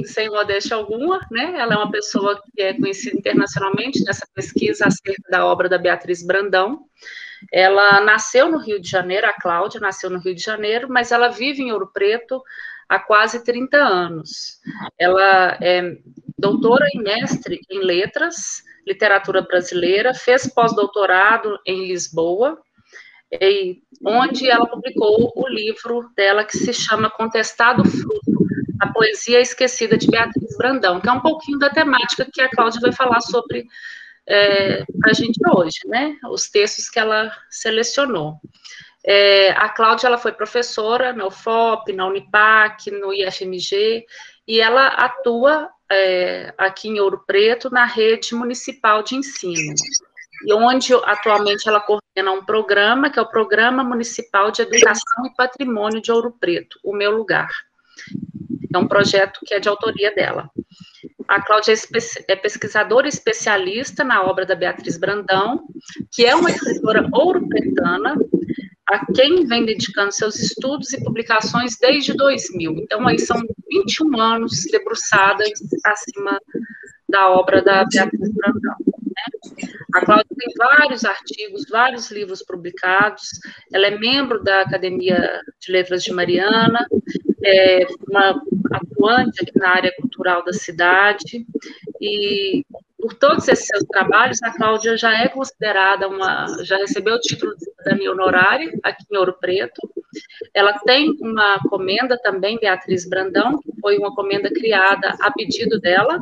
sem modéstia alguma, né? Ela é uma pessoa que é conhecida internacionalmente nessa pesquisa acerca da obra da Beatriz Brandão. Ela nasceu no Rio de Janeiro, a Cláudia nasceu no Rio de Janeiro, mas ela vive em Ouro Preto há quase 30 anos. Ela é doutora e mestre em letras, literatura brasileira, fez pós-doutorado em Lisboa, onde ela publicou o livro dela que se chama Contestado Fruto, a poesia esquecida de Beatriz Brandão, que é um pouquinho da temática que a Cláudia vai falar sobre para a gente hoje, né? Os textos que ela selecionou. A Cláudia, ela foi professora na UFOP, na Unipac, no IFMG, e ela atua aqui em Ouro Preto na rede municipal de ensino, e onde atualmente ela coordena um programa, que é o Programa Municipal de Educação e Patrimônio de Ouro Preto, O Meu Lugar. É um projeto que é de autoria dela. A Cláudia é pesquisadora especialista na obra da Beatriz Brandão, que é uma escritora ouropretana, a quem vem dedicando seus estudos e publicações desde 2000. Então, aí são 21 anos debruçadas acima da obra da Beatriz Brandão. Né? A Cláudia tem vários artigos, vários livros publicados, ela é membro da Academia de Letras de Mariana, é uma atuante aqui na área cultural da cidade, e por todos esses seus trabalhos, a Cláudia já é considerada já recebeu o título de cidadania honorária aqui em Ouro Preto. Ela tem uma comenda também, Beatriz Brandão, que foi uma comenda criada a pedido dela,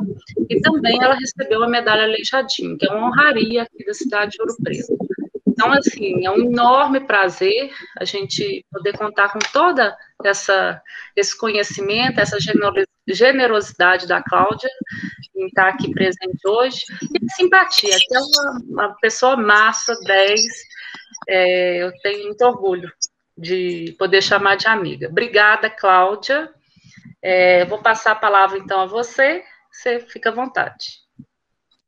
e também ela recebeu a medalha Aleijadinho, que é uma honraria aqui da cidade de Ouro Preto. Então, assim, é um enorme prazer a gente poder contar com toda esse conhecimento, essa generosidade da Cláudia em estar aqui presente hoje, e a simpatia, que é uma pessoa massa, 10, eu tenho muito orgulho de poder chamar de amiga. Obrigada, Cláudia. Vou passar a palavra, então, a você fica à vontade.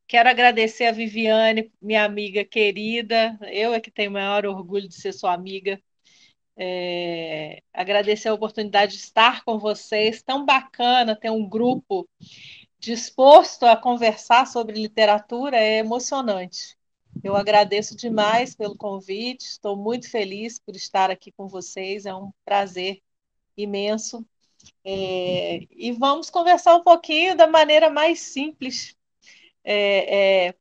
Quero agradecer a Viviane, minha amiga querida, eu é que tenho o maior orgulho de ser sua amiga. Agradecer a oportunidade de estar com vocês, tão bacana ter um grupo disposto a conversar sobre literatura, é emocionante. Eu agradeço demais pelo convite, estou muito feliz por estar aqui com vocês, é um prazer imenso. E vamos conversar um pouquinho da maneira mais simples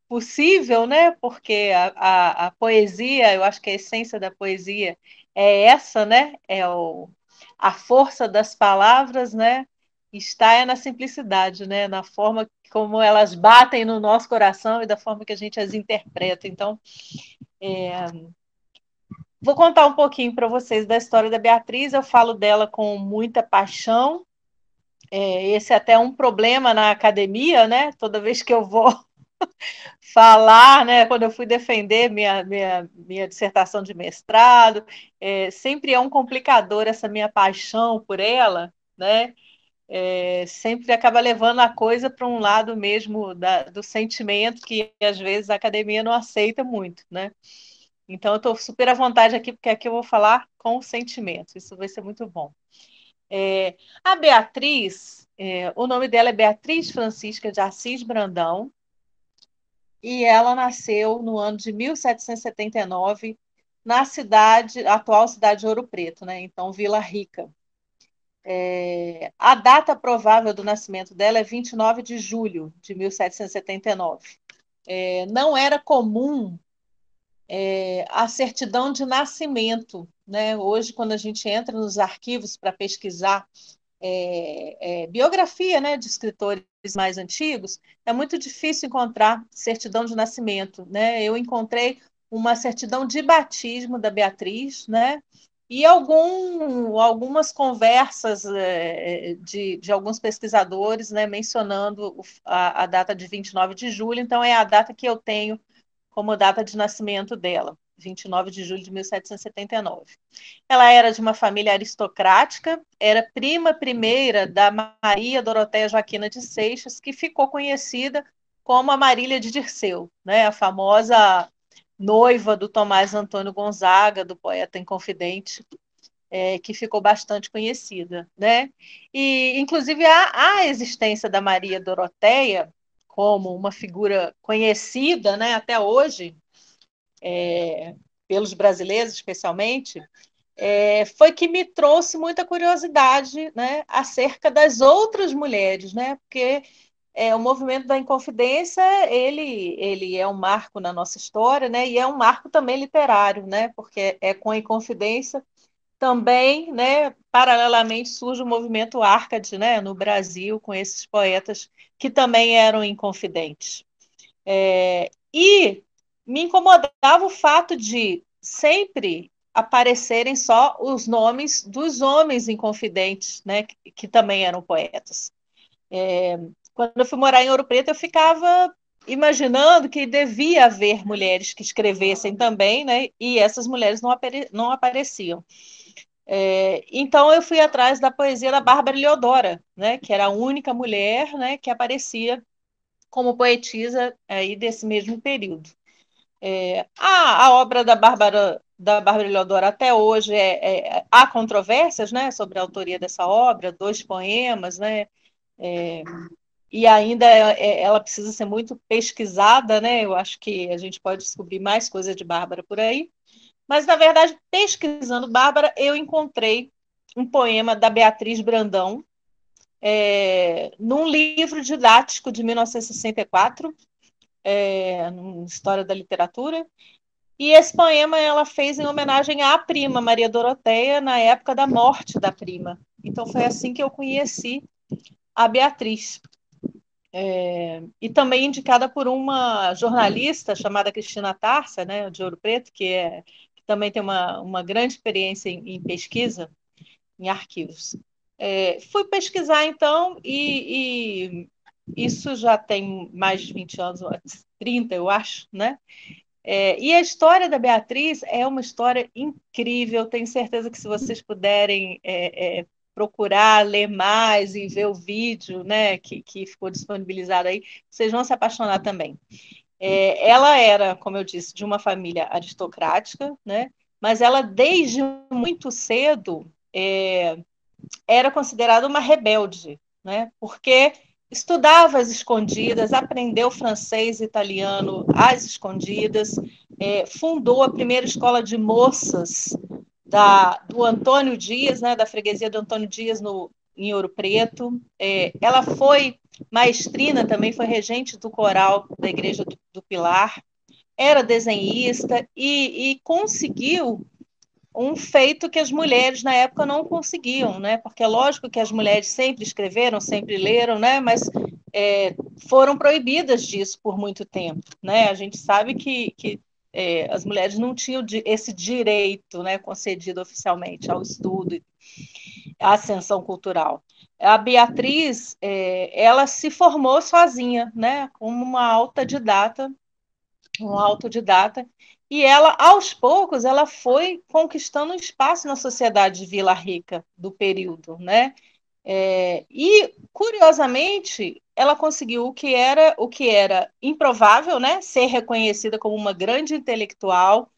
possível, né? Porque a poesia, eu acho que a essência da poesia é essa, né? A força das palavras, né? Está na simplicidade, né? Na forma como elas batem no nosso coração e da forma que a gente as interpreta. Então, vou contar um pouquinho para vocês da história da Beatriz. Eu falo dela com muita paixão. Esse é até um problema na academia, né? Toda vez que eu vou falar, né, quando eu fui defender minha dissertação de mestrado, sempre é um complicador essa minha paixão por ela, né? Sempre acaba levando a coisa para um lado mesmo do sentimento que às vezes a academia não aceita muito, né? Então eu estou super à vontade aqui, porque aqui eu vou falar com sentimento, isso vai ser muito bom. A Beatriz, o nome dela é Beatriz Francisca de Assis Brandão, e ela nasceu no ano de 1779 na atual cidade de Ouro Preto, né? Então, Vila Rica. A data provável do nascimento dela é 29 de julho de 1779. Não era comum a certidão de nascimento, né? Hoje, quando a gente entra nos arquivos para pesquisar biografia, né, de escritores mais antigos, é muito difícil encontrar certidão de nascimento, né? Eu encontrei uma certidão de batismo da Beatriz, né? E algumas conversas de alguns pesquisadores, né, mencionando a data de 29 de julho, então é a data que eu tenho como data de nascimento dela, 29 de julho de 1779. Ela era de uma família aristocrática, era prima primeira da Maria Doroteia Joaquina de Seixas, que ficou conhecida como a Marília de Dirceu, né? A famosa noiva do Tomás Antônio Gonzaga, do Poeta Inconfidente. que ficou bastante conhecida, né? E, inclusive, a existência da Maria Doroteia como uma figura conhecida, né, até hoje, pelos brasileiros, especialmente, foi que me trouxe muita curiosidade, né, acerca das outras mulheres, né? Porque o movimento da Inconfidência, ele é um marco na nossa história, né? E é um marco também literário, né? Porque é com a Inconfidência também, né, paralelamente surge o movimento Arcade, né, no Brasil, com esses poetas que também eram inconfidentes. E me incomodava o fato de sempre aparecerem só os nomes dos homens inconfidentes, né, que também eram poetas. Quando eu fui morar em Ouro Preto, eu ficava imaginando que devia haver mulheres que escrevessem também, né, e essas mulheres não apareciam. Então eu fui atrás da poesia da Bárbara Leodora, né, que era a única mulher, né, que aparecia como poetisa aí desse mesmo período. A obra da Bárbara Leodora até hoje há controvérsias, né, sobre a autoria dessa obra, 2 poemas, né, e ainda ela precisa ser muito pesquisada, né, eu acho que a gente pode descobrir mais coisas de Bárbara por aí, mas, na verdade, pesquisando Bárbara, eu encontrei um poema da Beatriz Brandão, num livro didático de 1964, História da Literatura, e esse poema ela fez em homenagem à prima, Maria Doroteia, na época da morte da prima. Então foi assim que eu conheci a Beatriz. E também indicada por uma jornalista chamada Cristina Tarsa, né, de Ouro Preto, que também tem uma grande experiência em pesquisa, em arquivos. Fui pesquisar, então, e isso já tem mais de 20 anos, 30, eu acho, né? E a história da Beatriz é uma história incrível. Tenho certeza que se vocês puderem procurar, ler mais e ver o vídeo, né, que ficou disponibilizado aí, vocês vão se apaixonar também. Ela era, como eu disse, de uma família aristocrática, né, mas ela, desde muito cedo, era considerada uma rebelde, né, porque estudava às escondidas, aprendeu francês e italiano às escondidas, fundou a primeira escola de moças do Antônio Dias, né, da freguesia do Antônio Dias em Ouro Preto. Ela foi maestrina também, foi regente do coral da Igreja do Pilar, era desenhista e conseguiu um feito que as mulheres na época não conseguiam, né? Porque é lógico que as mulheres sempre escreveram, sempre leram, né? Mas foram proibidas disso por muito tempo, né? A gente sabe que as mulheres não tinham esse direito, né, concedido oficialmente ao estudo, à ascensão cultural. A Beatriz, ela se formou sozinha, né, como uma autodidata, e ela, aos poucos, ela foi conquistando um espaço na sociedade de Vila Rica do período, né? E, curiosamente, ela conseguiu o que era improvável, né? Ser reconhecida como uma grande intelectual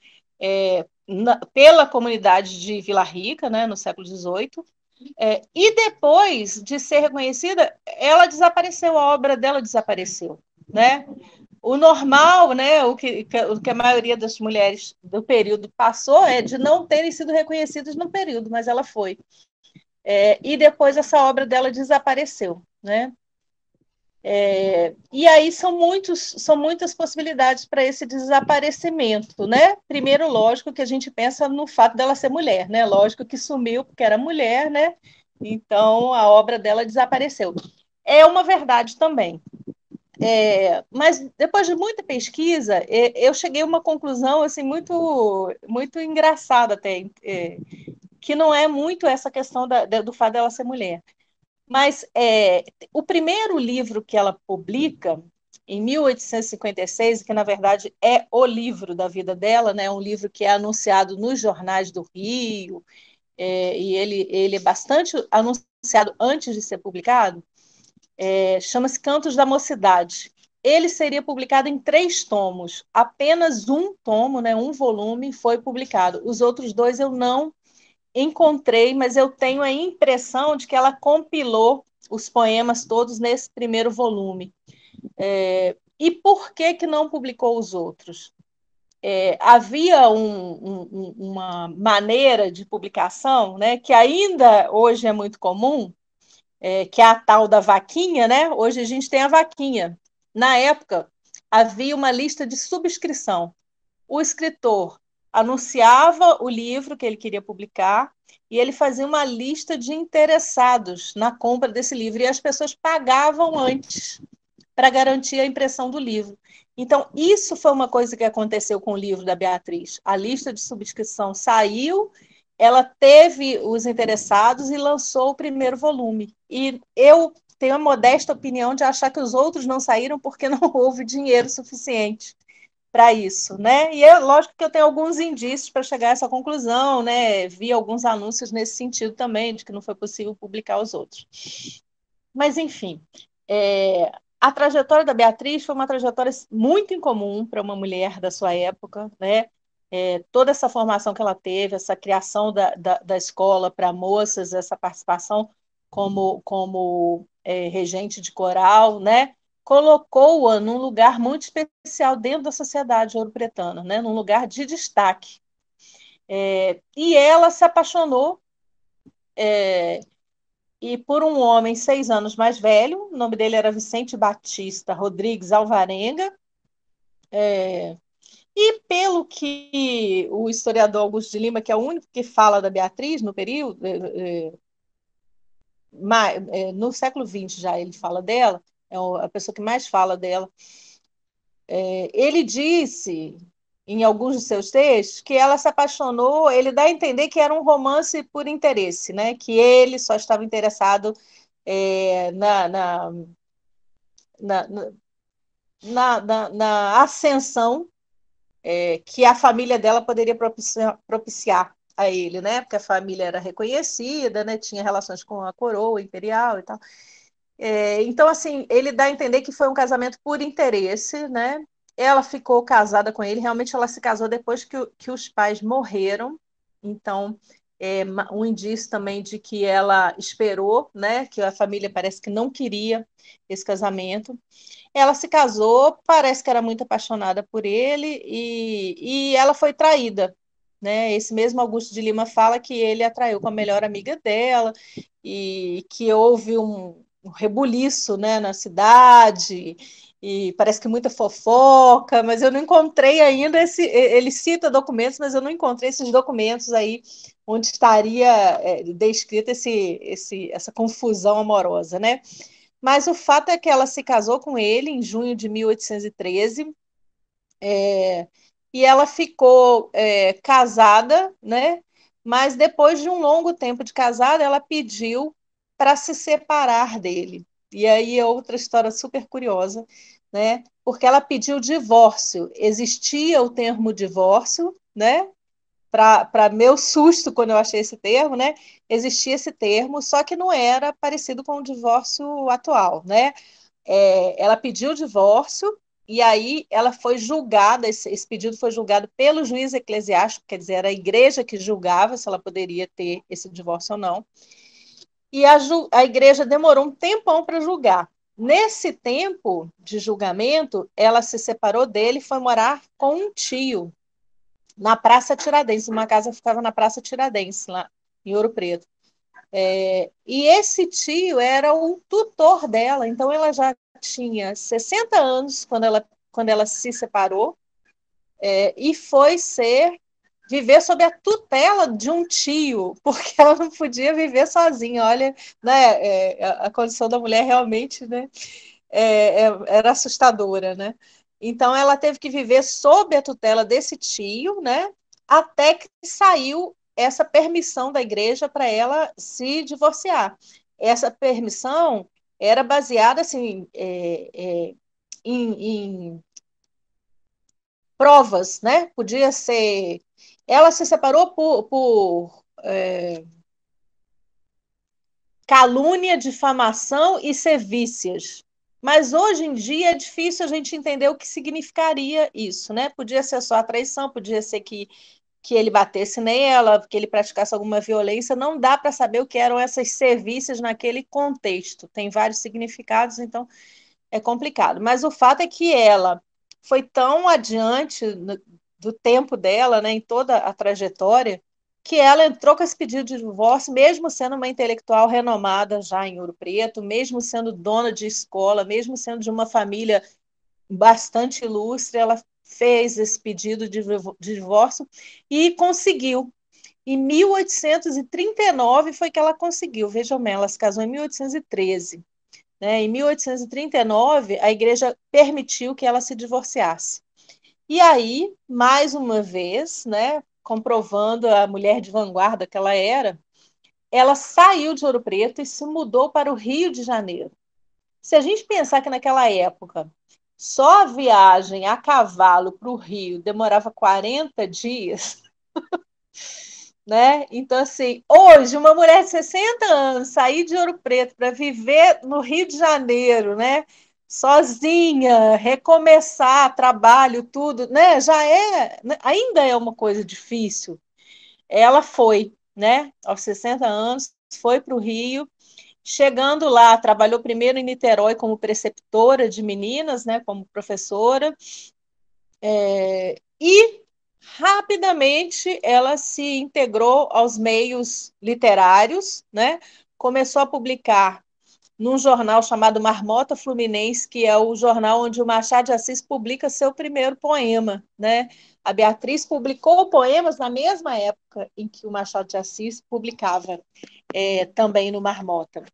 pela comunidade de Vila Rica, né? No século XVIII. E depois de ser reconhecida, ela desapareceu, a obra dela desapareceu, né? O normal, né, o que a maioria das mulheres do período passou é de não terem sido reconhecidas no período, mas ela foi. E depois essa obra dela desapareceu, né? E aí são muitas possibilidades para esse desaparecimento, né? Primeiro, lógico que a gente pensa no fato dela ser mulher, né? Lógico que sumiu porque era mulher, né? Então a obra dela desapareceu. É uma verdade também. Mas depois de muita pesquisa, eu cheguei a uma conclusão assim muito, muito engraçada até, que não é muito essa questão do fato dela ser mulher. Mas o primeiro livro que ela publica, em 1856, que na verdade é o livro da vida dela, né, um livro que é anunciado nos jornais do Rio, e ele é bastante anunciado antes de ser publicado, chama-se Cantos da Mocidade. Ele seria publicado em 3 tomos. Apenas um tomo, né, um volume, foi publicado. Os outros 2 eu não encontrei, mas eu tenho a impressão de que ela compilou os poemas todos nesse primeiro volume. E por que não publicou os outros? Havia uma maneira de publicação, né, que ainda hoje é muito comum, que é a tal da vaquinha, né? Hoje a gente tem a vaquinha. Na época, havia uma lista de subscrição. O escritor anunciava o livro que ele queria publicar e ele fazia uma lista de interessados na compra desse livro, e as pessoas pagavam antes para garantir a impressão do livro. Então, isso foi uma coisa que aconteceu com o livro da Beatriz. A lista de subscrição saiu, ela teve os interessados e lançou o primeiro volume. E eu tenho a modesta opinião de achar que os outros não saíram porque não houve dinheiro suficiente para isso, né? E é lógico que eu tenho alguns indícios para chegar a essa conclusão, né? Vi alguns anúncios nesse sentido também, de que não foi possível publicar os outros. Mas, enfim, a trajetória da Beatriz foi uma trajetória muito incomum para uma mulher da sua época, né? Toda essa formação que ela teve, essa criação da escola para moças, essa participação como regente de coral, né? Colocou-a num lugar muito especial dentro da sociedade ouro-pretana, né? Num lugar de destaque. E ela se apaixonou e por um homem 6 anos mais velho, o nome dele era Vicente Batista Rodrigues Alvarenga, e pelo que o historiador Augusto de Lima, que é o único que fala da Beatriz no período, no século XX já ele fala dela, é a pessoa que mais fala dela, ele disse em alguns de seus textos que ela se apaixonou, ele dá a entender que era um romance por interesse, né? Que ele só estava interessado na, na ascensão que a família dela poderia propiciar a ele, né? Porque a família era reconhecida, né? Tinha relações com a coroa imperial e tal. Então, assim, ele dá a entender que foi um casamento por interesse, né? Ela ficou casada com ele, realmente ela se casou depois que os pais morreram, então um indício também de que ela esperou, né? Que a família parece que não queria esse casamento. Ela se casou, parece que era muito apaixonada por ele e ela foi traída, né? Esse mesmo Augusto de Lima fala que ele a traiu com a melhor amiga dela e que houve um rebuliço, né, na cidade e parece que muita fofoca, mas eu não encontrei ainda ele cita documentos, mas eu não encontrei esses documentos aí onde estaria descrita essa confusão amorosa, né? Mas o fato é que ela se casou com ele em junho de 1813, e ela ficou casada, né? Mas depois de um longo tempo de casada, ela pediu para se separar dele. E aí é outra história super curiosa, né? Porque ela pediu divórcio. Existia o termo divórcio, né? Para meu susto quando eu achei esse termo, né? Existia esse termo, só que não era parecido com o divórcio atual, né? Ela pediu o divórcio e aí ela foi julgada, esse pedido foi julgado pelo juiz eclesiástico, quer dizer, era a igreja que julgava se ela poderia ter esse divórcio ou não. E a igreja demorou um tempão para julgar. Nesse tempo de julgamento, ela se separou dele e foi morar com um tio na Praça Tiradentes, uma casa que ficava na Praça Tiradentes, lá em Ouro Preto. E esse tio era o tutor dela, então ela já tinha 60 anos quando ela se separou, e foi viver sob a tutela de um tio, porque ela não podia viver sozinha. Olha, né, a condição da mulher realmente, né, era assustadora, né? Então ela teve que viver sob a tutela desse tio, né, até que saiu essa permissão da igreja para ela se divorciar. Essa permissão era baseada assim, em provas, né? Podia ser. Ela se separou por calúnia, difamação e sevícias. Mas hoje em dia é difícil a gente entender o que significaria isso, né? Podia ser só a traição, podia ser que que ele batesse nela, que ele praticasse alguma violência, não dá para saber o que eram essas serviços naquele contexto. Tem vários significados, então é complicado. Mas o fato é que ela foi tão adiante do tempo dela, né, em toda a trajetória, que ela entrou com esse pedido de divórcio, mesmo sendo uma intelectual renomada já em Ouro Preto, mesmo sendo dona de escola, mesmo sendo de uma família bastante ilustre, ela fez esse pedido de divórcio e conseguiu. Em 1839 foi que ela conseguiu, vejam bem, ela se casou em 1813. Né? Em 1839, a igreja permitiu que ela se divorciasse. E aí, mais uma vez, né, comprovando a mulher de vanguarda que ela era, ela saiu de Ouro Preto e se mudou para o Rio de Janeiro. Se a gente pensar que naquela época só a viagem a cavalo para o Rio demorava 40 dias, né? Então, assim, hoje, uma mulher de 60 anos sair de Ouro Preto para viver no Rio de Janeiro, né? Sozinha, recomeçar trabalho, tudo, né? Ainda é uma coisa difícil. Ela foi, né? Aos 60 anos, foi para o Rio. Chegando lá, trabalhou primeiro em Niterói como preceptora de meninas, né? Como professora. E rapidamente ela se integrou aos meios literários, né? Começou a publicar num jornal chamado Marmota Fluminense, que é o jornal onde o Machado de Assis publica seu primeiro poema, né? A Beatriz publicou poemas na mesma época em que o Machado de Assis publicava também no Marmota.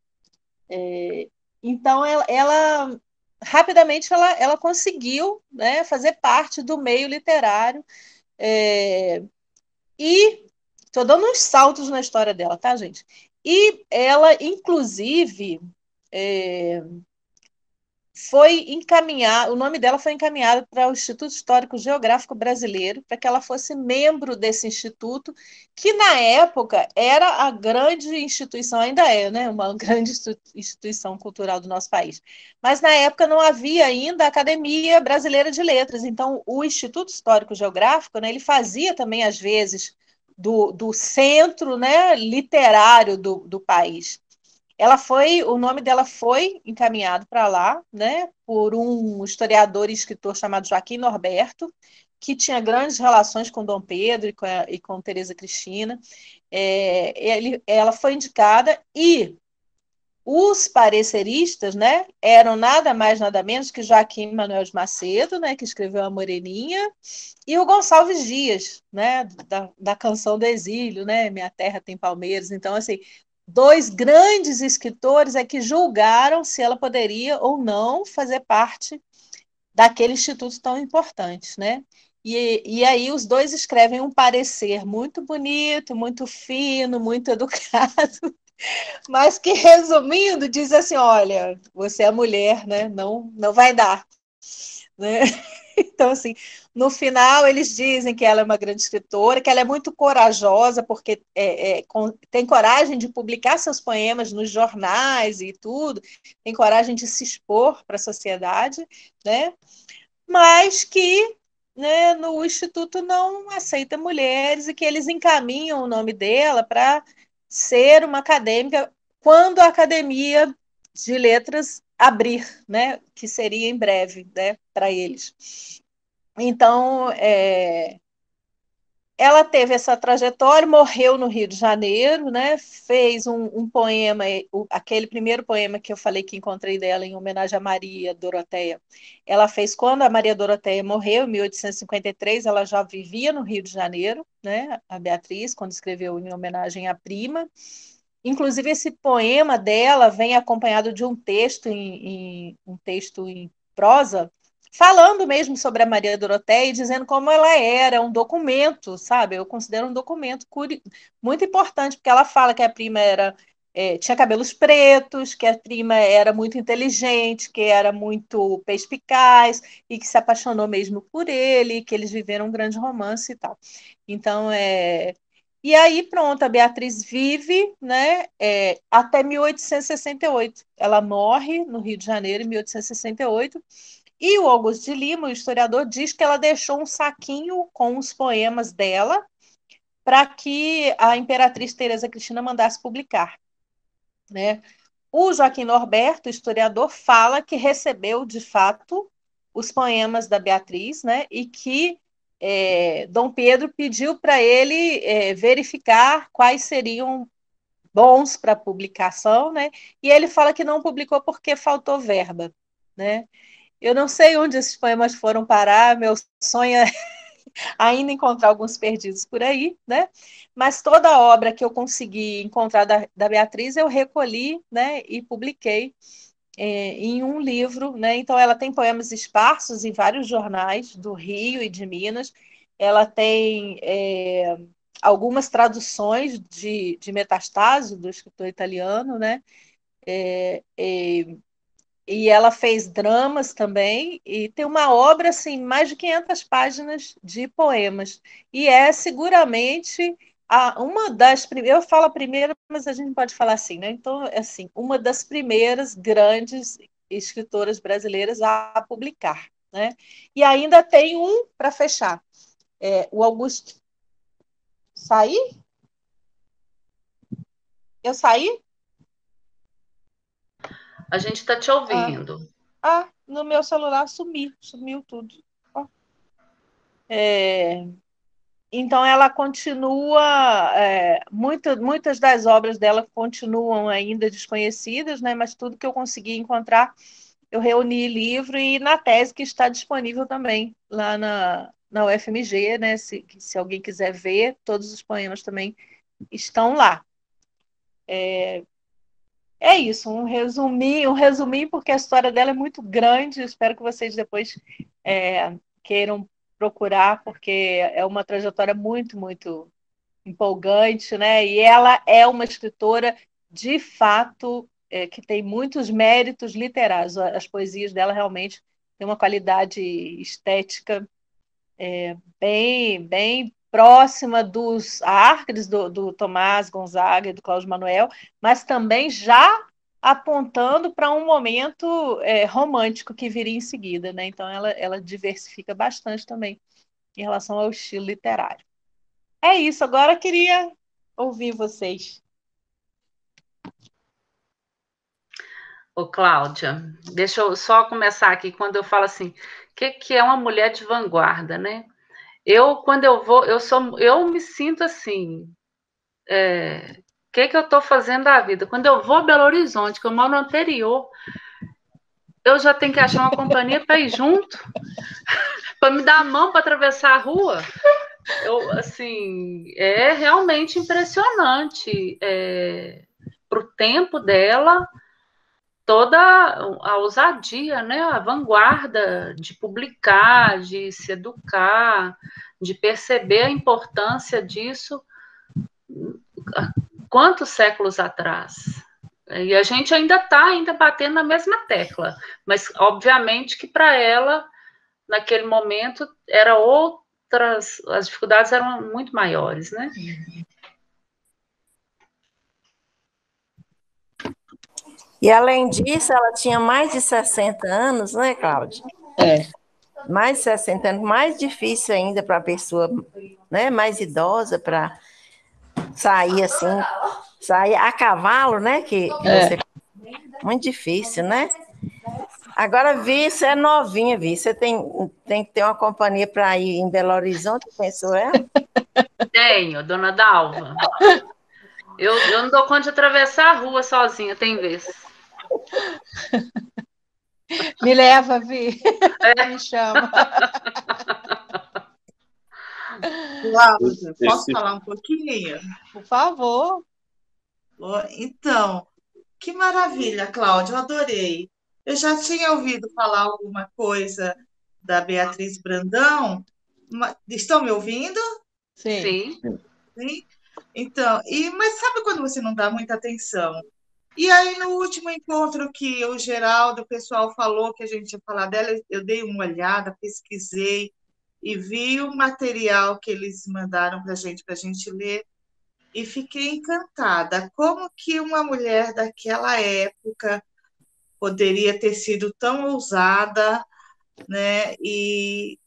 Então, ela rapidamente ela conseguiu, né, fazer parte do meio literário. E estou dando uns saltos na história dela, tá, gente? E ela, inclusive, é, foi encaminhar, o nome dela foi encaminhado para o Instituto Histórico Geográfico Brasileiro, para que ela fosse membro desse instituto, que na época era a grande instituição, ainda é, né, uma grande instituição cultural do nosso país. Mas na época não havia ainda a Academia Brasileira de Letras, então o Instituto Histórico Geográfico, né, ele fazia também, às vezes, do centro, né, literário do país. O nome dela foi encaminhado para lá, né, por um historiador e escritor chamado Joaquim Norberto, que tinha grandes relações com Dom Pedro e com Teresa Cristina. Ela foi indicada e os pareceristas, né, eram nada mais nada menos que Joaquim Manuel de Macedo, né, que escreveu A Moreninha, e o Gonçalves Dias, né, da Canção do Exílio, né, Minha Terra Tem Palmeiras. Então, assim, dois grandes escritores é que julgaram se ela poderia ou não fazer parte daquele instituto tão importante, né? E aí os dois escrevem um parecer muito bonito, muito fino, muito educado, mas que, resumindo, diz assim, olha, você é mulher, né? Não vai dar, né? Então, assim, no final eles dizem que ela é uma grande escritora, que ela é muito corajosa, porque tem coragem de publicar seus poemas nos jornais e tudo, tem coragem de se expor para a sociedade, né? Mas que, né, no Instituto não aceita mulheres e que eles encaminham o nome dela para ser uma acadêmica quando a Academia de Letras abrir, né, que seria em breve, né, para eles. Então, ela teve essa trajetória, morreu no Rio de Janeiro, né? Fez um poema, aquele primeiro poema que eu falei que encontrei dela em homenagem a Maria Doroteia. Ela fez quando a Maria Doroteia morreu, em 1853, ela já vivia no Rio de Janeiro, né? A Beatriz, quando escreveu em homenagem à prima. Inclusive, esse poema dela vem acompanhado de um texto em prosa, falando mesmo sobre a Maria Doroteia e dizendo como ela era um documento, sabe? Eu considero um documento muito importante, porque ela fala que a prima tinha cabelos pretos, que a prima era muito inteligente, que era muito perspicaz e que se apaixonou mesmo por ele, que eles viveram um grande romance e tal. Então, e aí, pronto, a Beatriz vive, né, até 1868. Ela morre no Rio de Janeiro em 1868. E o Augusto de Lima, o historiador, diz que ela deixou um saquinho com os poemas dela para que a imperatriz Teresa Cristina mandasse publicar, né? O Joaquim Norberto, historiador, fala que recebeu, de fato, os poemas da Beatriz, né? E que Dom Pedro pediu para ele verificar quais seriam bons para publicação, né? E ele fala que não publicou porque faltou verba, né? Eu não sei onde esses poemas foram parar, meu sonho é ainda encontrar alguns perdidos por aí, né? Mas toda a obra que eu consegui encontrar da Beatriz eu recolhi, né? E publiquei em um livro, né? Então ela tem poemas esparsos em vários jornais do Rio e de Minas. Ela tem algumas traduções de Metastasio, do escritor italiano, né? E ela fez dramas também, e tem uma obra, assim, mais de 500 páginas de poemas. E é seguramente uma das primeiras, eu falo a primeira, mas a gente pode falar assim, né? Então, assim, uma das primeiras grandes escritoras brasileiras a publicar, né? E ainda tem um para fechar. O Augusto. Saí? Eu saí? A gente está te ouvindo. No meu celular sumiu tudo. Então, ela continua, muitas das obras dela continuam ainda desconhecidas, né? Mas tudo que eu consegui encontrar, eu reuni livro e na tese que está disponível também lá na UFMG, né? Se alguém quiser ver, todos os poemas também estão lá. É isso, um resuminho, porque a história dela é muito grande. Espero que vocês depois queiram procurar, porque é uma trajetória muito, muito empolgante, né? E ela é uma escritora, de fato, que tem muitos méritos literários. As poesias dela realmente têm uma qualidade estética bem, bem próxima dos arques do Tomás Gonzaga e do Cláudio Manuel, mas também já apontando para um momento romântico que viria em seguida, né? Então ela diversifica bastante também em relação ao estilo literário. É isso, agora eu queria ouvir vocês. Ô, Cláudia, deixa eu só começar aqui, quando eu falo assim, o que é uma mulher de vanguarda, né? Quando eu vou, eu me sinto assim, o que eu estou fazendo da vida? Quando eu vou a Belo Horizonte, que eu moro no anterior, eu já tenho que achar uma companhia para ir junto, para me dar a mão para atravessar a rua. Assim, é realmente impressionante para o tempo dela, toda a ousadia, né? A vanguarda de publicar, de se educar, de perceber a importância disso quantos séculos atrás. E a gente ainda está batendo na mesma tecla, mas obviamente que para ela, naquele momento, as dificuldades eram muito maiores, né? E, além disso, ela tinha mais de 60 anos, né, Cláudia? Mais de 60 anos, mais difícil ainda para a pessoa, né, mais idosa, para sair assim, sair a cavalo, né, que você... Muito difícil, né? Agora, Vi, você é novinha, Vi, você tem que ter uma companhia para ir em Belo Horizonte, pensou ela? Tenho, dona Dalva. Eu não dou conta de atravessar a rua sozinha, tem vez. Me leva, Vi. Me chama. Cláudia, posso falar um pouquinho? Por favor. Então, que maravilha, Cláudia, eu adorei. Eu já tinha ouvido falar alguma coisa da Beatriz Brandão. Estão me ouvindo? Sim. Sim. Então, mas sabe quando você não dá muita atenção? E aí, no último encontro que o Geraldo, o pessoal falou que a gente ia falar dela, eu dei uma olhada, pesquisei e vi o material que eles mandaram para a gente ler, e fiquei encantada. Como que uma mulher daquela época poderia ter sido tão ousada, né? E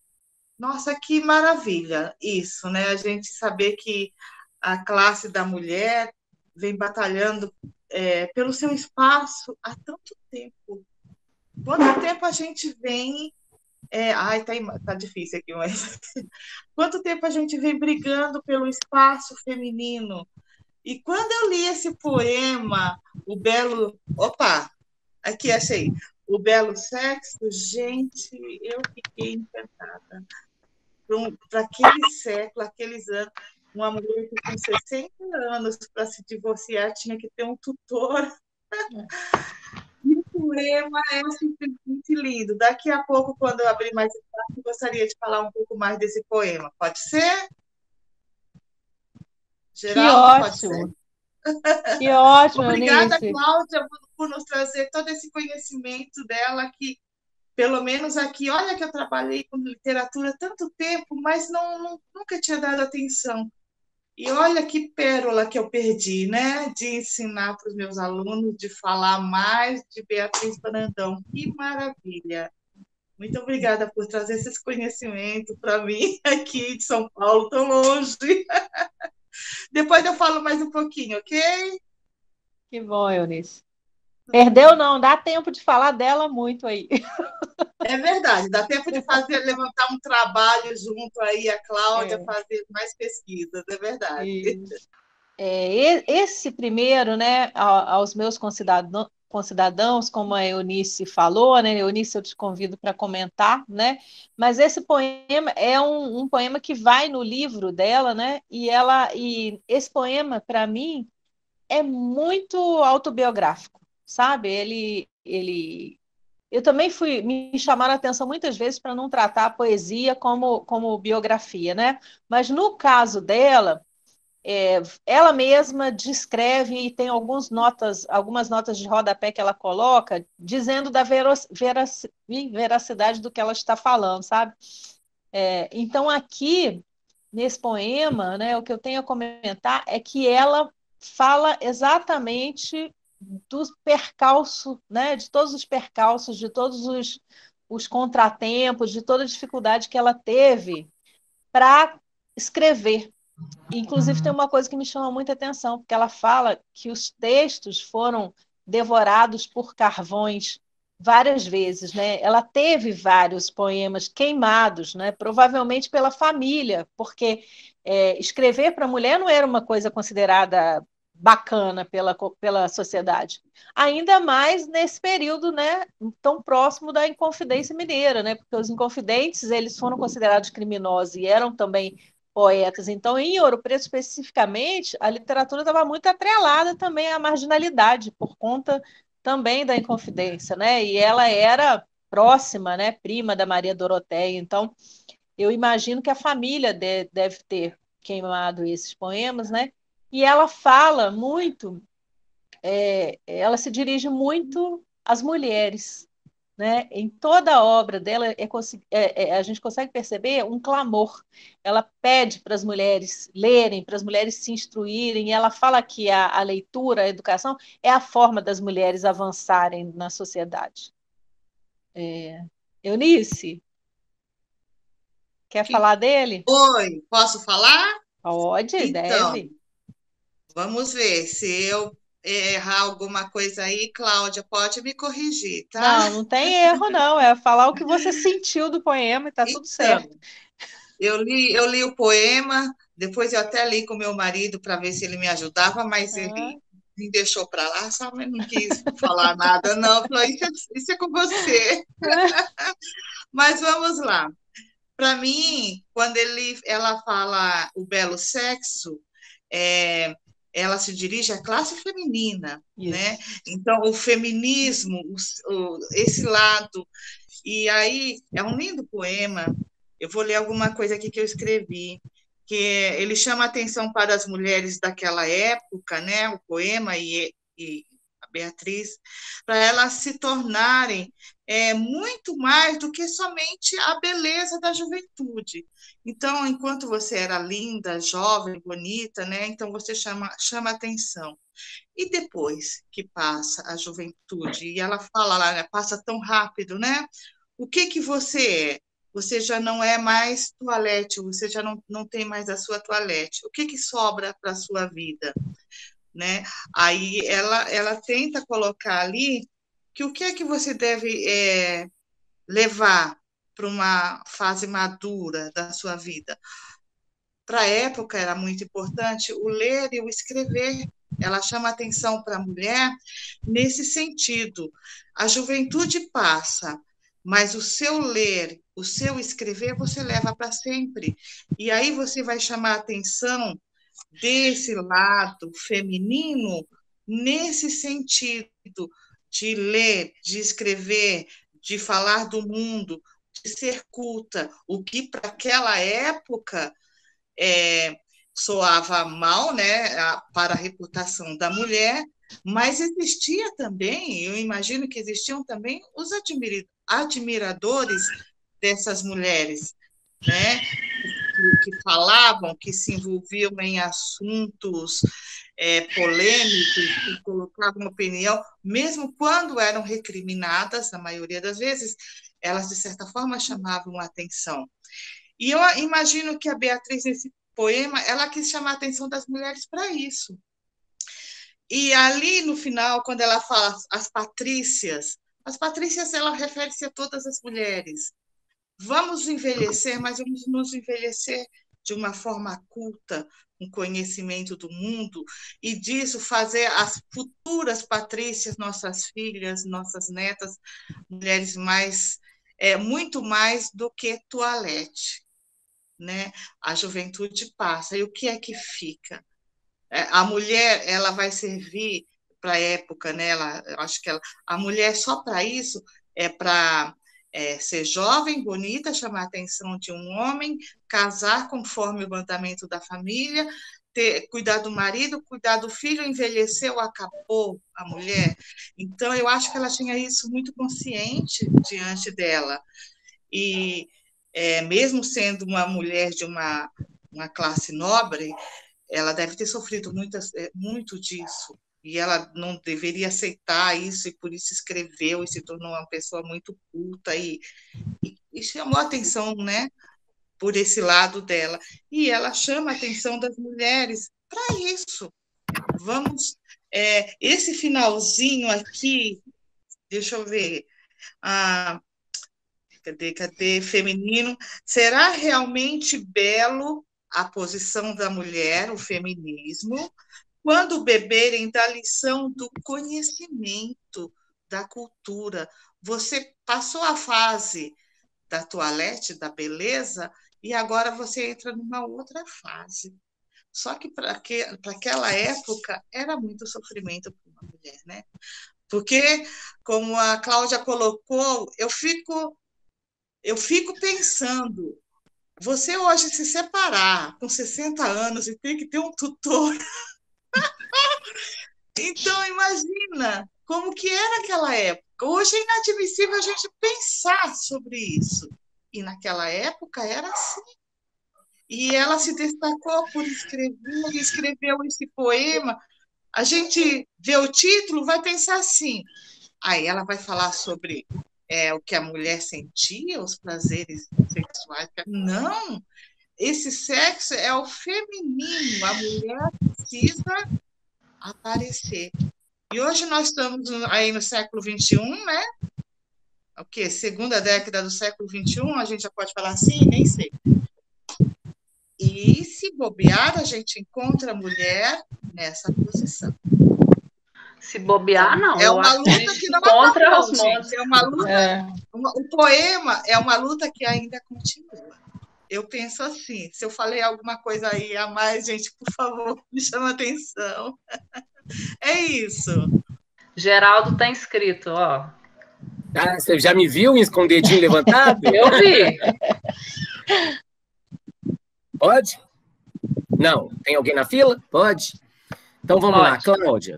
Nossa, que maravilha isso, né? A gente saber que a classe da mulher vem batalhando pelo seu espaço há tanto tempo. Quanto tempo a gente vem. Ai, tá difícil aqui, mas. Quanto tempo a gente vem brigando pelo espaço feminino? E quando eu li esse poema, O Belo. Opa! Aqui, achei. O Belo Sexo, gente, eu fiquei encantada. Para aquele século, aqueles anos, uma mulher que com 60 anos para se divorciar tinha que ter um tutor. E o poema é simplesmente lindo. Daqui a pouco, quando eu abrir mais espaço, eu gostaria de falar um pouco mais desse poema. Pode ser? Que Geraldo, pode ser? ótimo! Que ótimo, Obrigada, Eunice. Cláudia, por nos trazer todo esse conhecimento dela, que, pelo menos aqui, olha que eu trabalhei com literatura há tanto tempo, mas nunca tinha dado atenção. E olha que pérola que eu perdi, né? De ensinar para os meus alunos, de falar mais de Beatriz Brandão. Que maravilha! Muito obrigada por trazer esses conhecimentos para mim aqui de São Paulo, tão longe. Depois eu falo mais um pouquinho, ok? Que bom, Eunice. Perdeu, não, dá tempo de falar dela muito aí. É verdade, dá tempo de levantar um trabalho junto aí, a Cláudia, fazer mais pesquisas, é verdade. Esse primeiro, né, aos meus concidadãos, como a Eunice falou, né, Eunice, eu te convido para comentar, né, mas esse poema é um poema que vai no livro dela, né, e esse poema, para mim, é muito autobiográfico, sabe? Eu também me chamaram a atenção muitas vezes para não tratar a poesia como biografia, né? Mas no caso dela, ela mesma descreve e tem algumas notas de rodapé que ela coloca, dizendo da veracidade do que ela está falando, sabe? Então, aqui, nesse poema, né, o que eu tenho a comentar é que ela fala exatamente dos percalços, né, de todos os percalços, de todos os contratempos, de toda a dificuldade que ela teve para escrever. Inclusive, tem uma coisa que me chama muita atenção, porque ela fala que os textos foram devorados por carvões várias vezes, né? Ela teve vários poemas queimados, né? Provavelmente pela família, porque escrever para a mulher não era uma coisa considerada bacana pela sociedade. Ainda mais nesse período, né, tão próximo da Inconfidência Mineira, né? Porque os inconfidentes, eles foram considerados criminosos e eram também poetas. Então, em Ouro Preto, especificamente, a literatura estava muito atrelada também à marginalidade, por conta também da Inconfidência, né? E ela era próxima, né, prima da Maria Doroteia. Então, eu imagino que a família deve ter queimado esses poemas, né? E ela fala muito, ela se dirige muito às mulheres, né? Em toda a obra dela, a gente consegue perceber um clamor. Ela pede para as mulheres lerem, para as mulheres se instruírem, e ela fala que a leitura, a educação, é a forma das mulheres avançarem na sociedade. Eunice, quer falar dele? Oi, posso falar? Pode, Então, deve. vamos ver se eu errar alguma coisa aí, Cláudia, pode me corrigir, tá? Não tem erro, não. É falar o que você sentiu do poema e está tudo Então, certo. eu li o poema, depois eu até li com meu marido para ver se ele me ajudava, mas ele me deixou para lá, só não quis falar nada, não. Falou, isso é com você. Mas vamos lá. Para mim, quando ela fala o belo sexo, ela se dirige à classe feminina, né? Então, o feminismo, esse lado. E aí, é um lindo poema. Eu vou ler alguma coisa aqui que eu escrevi, que ele chama atenção para as mulheres daquela época, né? O poema e a Beatriz, para elas se tornarem muito mais do que somente a beleza da juventude. Então, enquanto você era linda, jovem, bonita, né? Então você chama atenção. E depois que passa a juventude, e ela fala lá, né, passa tão rápido, né? O que você é? você já não é mais toalete, você já não tem mais a sua toalete. O que sobra para a sua vida? Né? Aí ela tenta colocar ali que o que é que você deve levar para uma fase madura da sua vida. Para a época era muito importante o ler e o escrever. Ela chama atenção para a mulher nesse sentido. A juventude passa, mas o seu ler, o seu escrever, você leva para sempre. E aí você vai chamar a atenção desse lado feminino nesse sentido de ler, de escrever, de falar do mundo, de ser culta, o que para aquela época soava mal, né, para a reputação da mulher, mas existia também, eu imagino que existiam também os admiradores dessas mulheres, né, que falavam, que se envolviam em assuntos polêmicos, que colocavam opinião, mesmo quando eram recriminadas, na maioria das vezes, elas, de certa forma, chamavam a atenção. E eu imagino que a Beatriz, nesse poema, ela quis chamar a atenção das mulheres para isso. E ali, no final, quando ela fala as patrícias, ela refere-se a todas as mulheres. Vamos envelhecer, mas vamos nos envelhecer de uma forma culta, com conhecimento do mundo, e disso fazer as futuras patrícias, nossas filhas, nossas netas, mulheres muito mais do que toalete. Né? A juventude passa, e o que é que fica? A mulher, ela vai servir para a época, né? Eu acho que a mulher só para isso é para ser jovem, bonita, chamar a atenção de um homem, casar conforme o mandamento da família, cuidar do marido, cuidar do filho, envelheceu, acabou a mulher. Então, eu acho que ela tinha isso muito consciente diante dela. E mesmo sendo uma mulher de uma classe nobre, ela deve ter sofrido muito disso, e ela não deveria aceitar isso, e por isso escreveu e se tornou uma pessoa muito culta, e chamou a atenção, né, por esse lado dela. E ela chama a atenção das mulheres para isso. Vamos... esse finalzinho aqui, deixa eu ver... Cadê? Feminino. Será realmente belo a posição da mulher, o feminismo, quando beberem da lição do conhecimento, da cultura? Você passou a fase da toalete, da beleza, e agora você entra numa outra fase. Só que para aquela época era muito sofrimento para uma mulher, né? Porque, como a Cláudia colocou, eu fico pensando, você hoje se separar com 60 anos e ter que ter um tutor. Então, imagina como que era aquela época. Hoje é inadmissível a gente pensar sobre isso. E naquela época era assim. E ela se destacou por escrever, e escreveu esse poema. A gente vê o título, vai pensar assim. Aí ela vai falar sobre o que a mulher sentia, os prazeres sexuais. Não, esse sexo é o feminino, a mulher precisa aparecer. E hoje nós estamos aí no século XXI, né? O quê? Segunda década do século XXI, a gente já pode falar assim? Nem sei. E se bobear, a gente encontra a mulher nessa posição. Se bobear, não. É uma luta que não acabou, gente. É uma luta. O poema é uma luta que ainda continua. Eu penso assim. Se eu falei alguma coisa aí a mais, gente, por favor, me chama a atenção. É isso. Geraldo está inscrito, ó. Ah, você já me viu com o dedinho levantado? Eu vi. Pode? Não. Tem alguém na fila? Pode. Então vamos lá, Cláudia.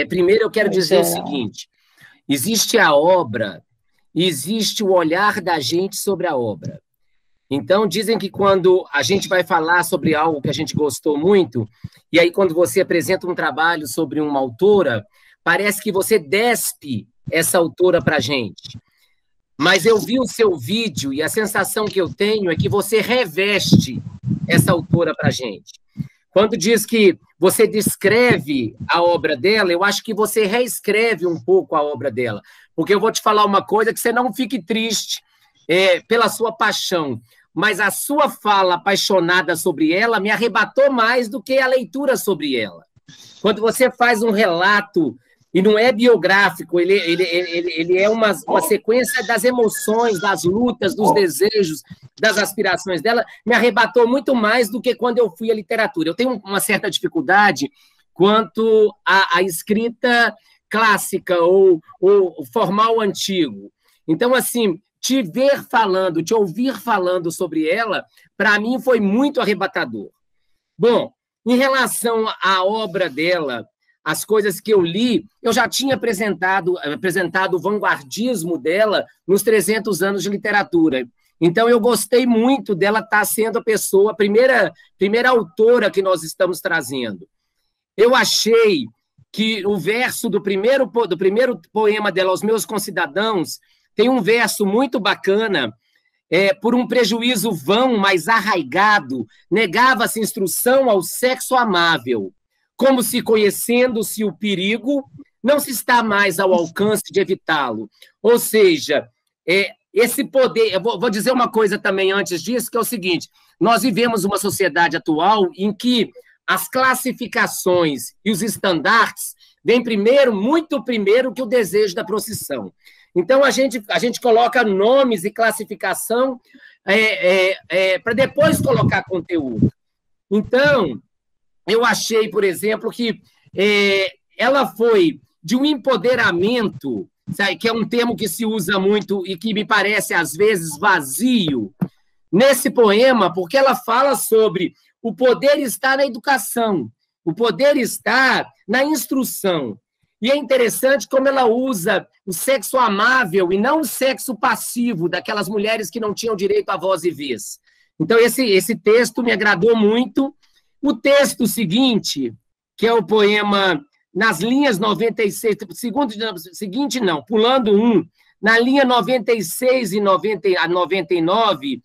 Primeiro eu quero dizer o seguinte, existe a obra, existe o olhar da gente sobre a obra. Então, dizem que quando a gente vai falar sobre algo que a gente gostou muito, e aí quando você apresenta um trabalho sobre uma autora, parece que você despe essa autora para a gente. mas eu vi o seu vídeo e a sensação que eu tenho é que você reveste essa autora para a gente. Quando diz que você descreve a obra dela, eu acho que você reescreve um pouco a obra dela, porque eu vou te falar uma coisa que você não fique triste pela sua paixão, mas a sua fala apaixonada sobre ela me arrebatou mais do que a leitura sobre ela. Quando você faz um relato, e não é biográfico, ele é uma sequência das emoções, das lutas, dos desejos, das aspirações dela, me arrebatou muito mais do que quando eu fui à literatura. Eu tenho uma certa dificuldade quanto à escrita clássica ou formal antigo. Então, assim, te ouvir falando sobre ela, para mim foi muito arrebatador. Bom, em relação à obra dela, as coisas que eu li, eu já tinha apresentado o vanguardismo dela nos 300 anos de literatura. Então, eu gostei muito dela estar sendo a primeira autora que nós estamos trazendo. Eu achei que o verso do primeiro poema dela, Aos Meus Concidadãos, tem um verso muito bacana. Por um prejuízo vão, mas arraigado, negava-se instrução ao sexo amável, como se, conhecendo-se o perigo, não se está mais ao alcance de evitá-lo. Ou seja, esse poder... Eu vou dizer uma coisa também antes disso, que é o seguinte: nós vivemos uma sociedade atual em que as classificações e os estandartes vêm muito primeiro que o desejo da procissão. Então, a gente coloca nomes e classificação para depois colocar conteúdo. Então, eu achei, por exemplo, que ela foi de um empoderamento, sabe, que é um termo que se usa muito e que me parece, às vezes, vazio, nesse poema, porque ela fala sobre o poder estar na educação, o poder estar na instrução. E é interessante como ela usa o sexo amável e não o sexo passivo daquelas mulheres que não tinham direito à voz e vez. Então, esse texto me agradou muito. O texto seguinte, que é o poema nas linhas 96, pulando na linha 96 e 99,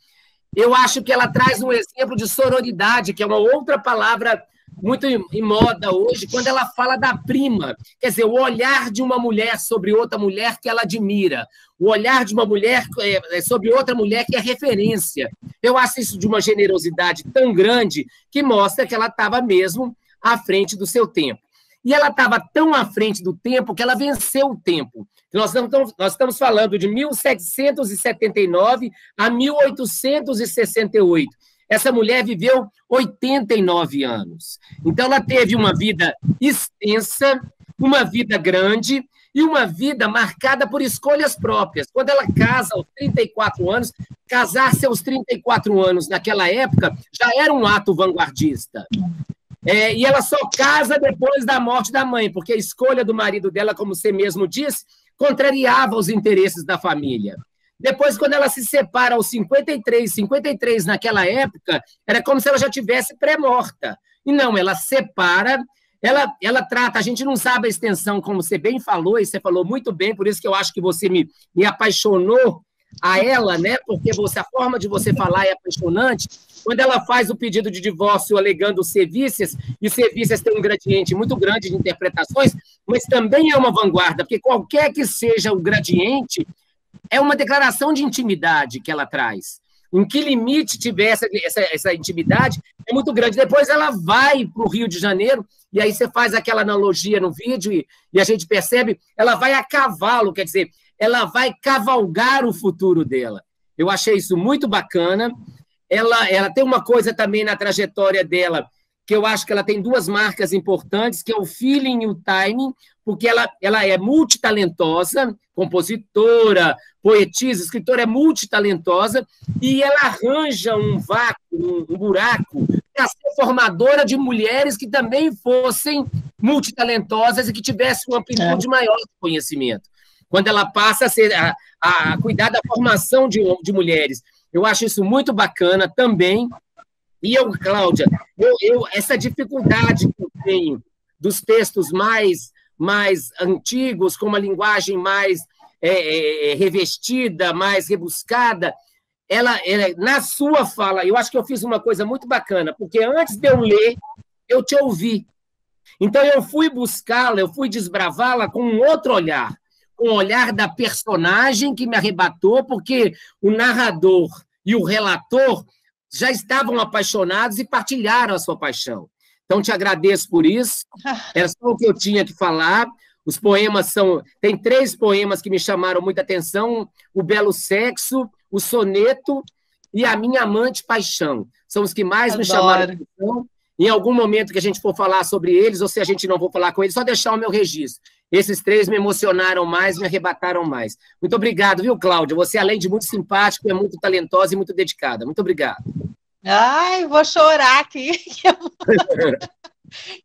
eu acho que ela traz um exemplo de sororidade, que é uma outra palavra muito em moda hoje, quando ela fala da prima. Quer dizer, o olhar de uma mulher sobre outra mulher que ela admira, o olhar de uma mulher sobre outra mulher que é referência. Eu acho isso de uma generosidade tão grande que mostra que ela estava mesmo à frente do seu tempo. E ela estava tão à frente do tempo que ela venceu o tempo. Nós estamos falando de 1779 a 1868. Essa mulher viveu 89 anos. Então, ela teve uma vida extensa, uma vida grande e uma vida marcada por escolhas próprias. Quando ela casa aos 34 anos, casar-se aos 34 anos naquela época já era um ato vanguardista. E ela só casa depois da morte da mãe, porque a escolha do marido dela, como você mesmo disse, contrariava os interesses da família. Depois, quando ela se separa aos 53 naquela época, era como se ela já tivesse pré-morta. E não, ela separa, ela trata, a gente não sabe a extensão, como você bem falou, e você falou muito bem, por isso que eu acho que você me apaixonou a ela, né? Porque a forma de você falar é apaixonante. Quando ela faz o pedido de divórcio alegando sevícias, e sevícias tem um gradiente muito grande de interpretações, mas também é uma vanguarda, porque qualquer que seja o gradiente, é uma declaração de intimidade que ela traz. Em que limite tiver essa intimidade é muito grande. Depois ela vai para o Rio de Janeiro, e aí você faz aquela analogia no vídeo, e a gente percebe, ela vai a cavalo, quer dizer, ela vai cavalgar o futuro dela. Eu achei isso muito bacana. Ela tem uma coisa também na trajetória dela, que eu acho que ela tem duas marcas importantes, que é o feeling e o timing, porque ela é multitalentosa, compositora, poetisa, escritora, é multitalentosa, e ela arranja um vácuo, um buraco, para ser formadora de mulheres que também fossem multitalentosas e que tivessem uma amplitude maior de conhecimento. Quando ela passa a cuidar da formação de mulheres. Eu acho isso muito bacana também. E eu, Cláudia, essa dificuldade que eu tenho dos textos mais antigos, com uma linguagem mais revestida, mais rebuscada. Ela, na sua fala, eu acho que eu fiz uma coisa muito bacana, porque antes de eu ler, eu te ouvi. Então, eu fui buscá-la, eu fui desbravá-la com um outro olhar, com o olhar da personagem que me arrebatou, porque o narrador e o relator já estavam apaixonados e partilharam a sua paixão. Então, te agradeço por isso. Era só o que eu tinha que falar. Os poemas são... Tem 3 poemas que me chamaram muita atenção: O Belo Sexo, O Soneto e A Minha Amante Paixão. São os que mais me chamaram a atenção. Em algum momento que a gente for falar sobre eles, ou se a gente não for falar com eles, só deixar o meu registro. Esses 3 me emocionaram mais, me arrebataram mais. Muito obrigado, viu, Cláudia? Você, além de muito simpático, é muito talentosa e muito dedicada. Muito obrigado. Ai, vou chorar aqui.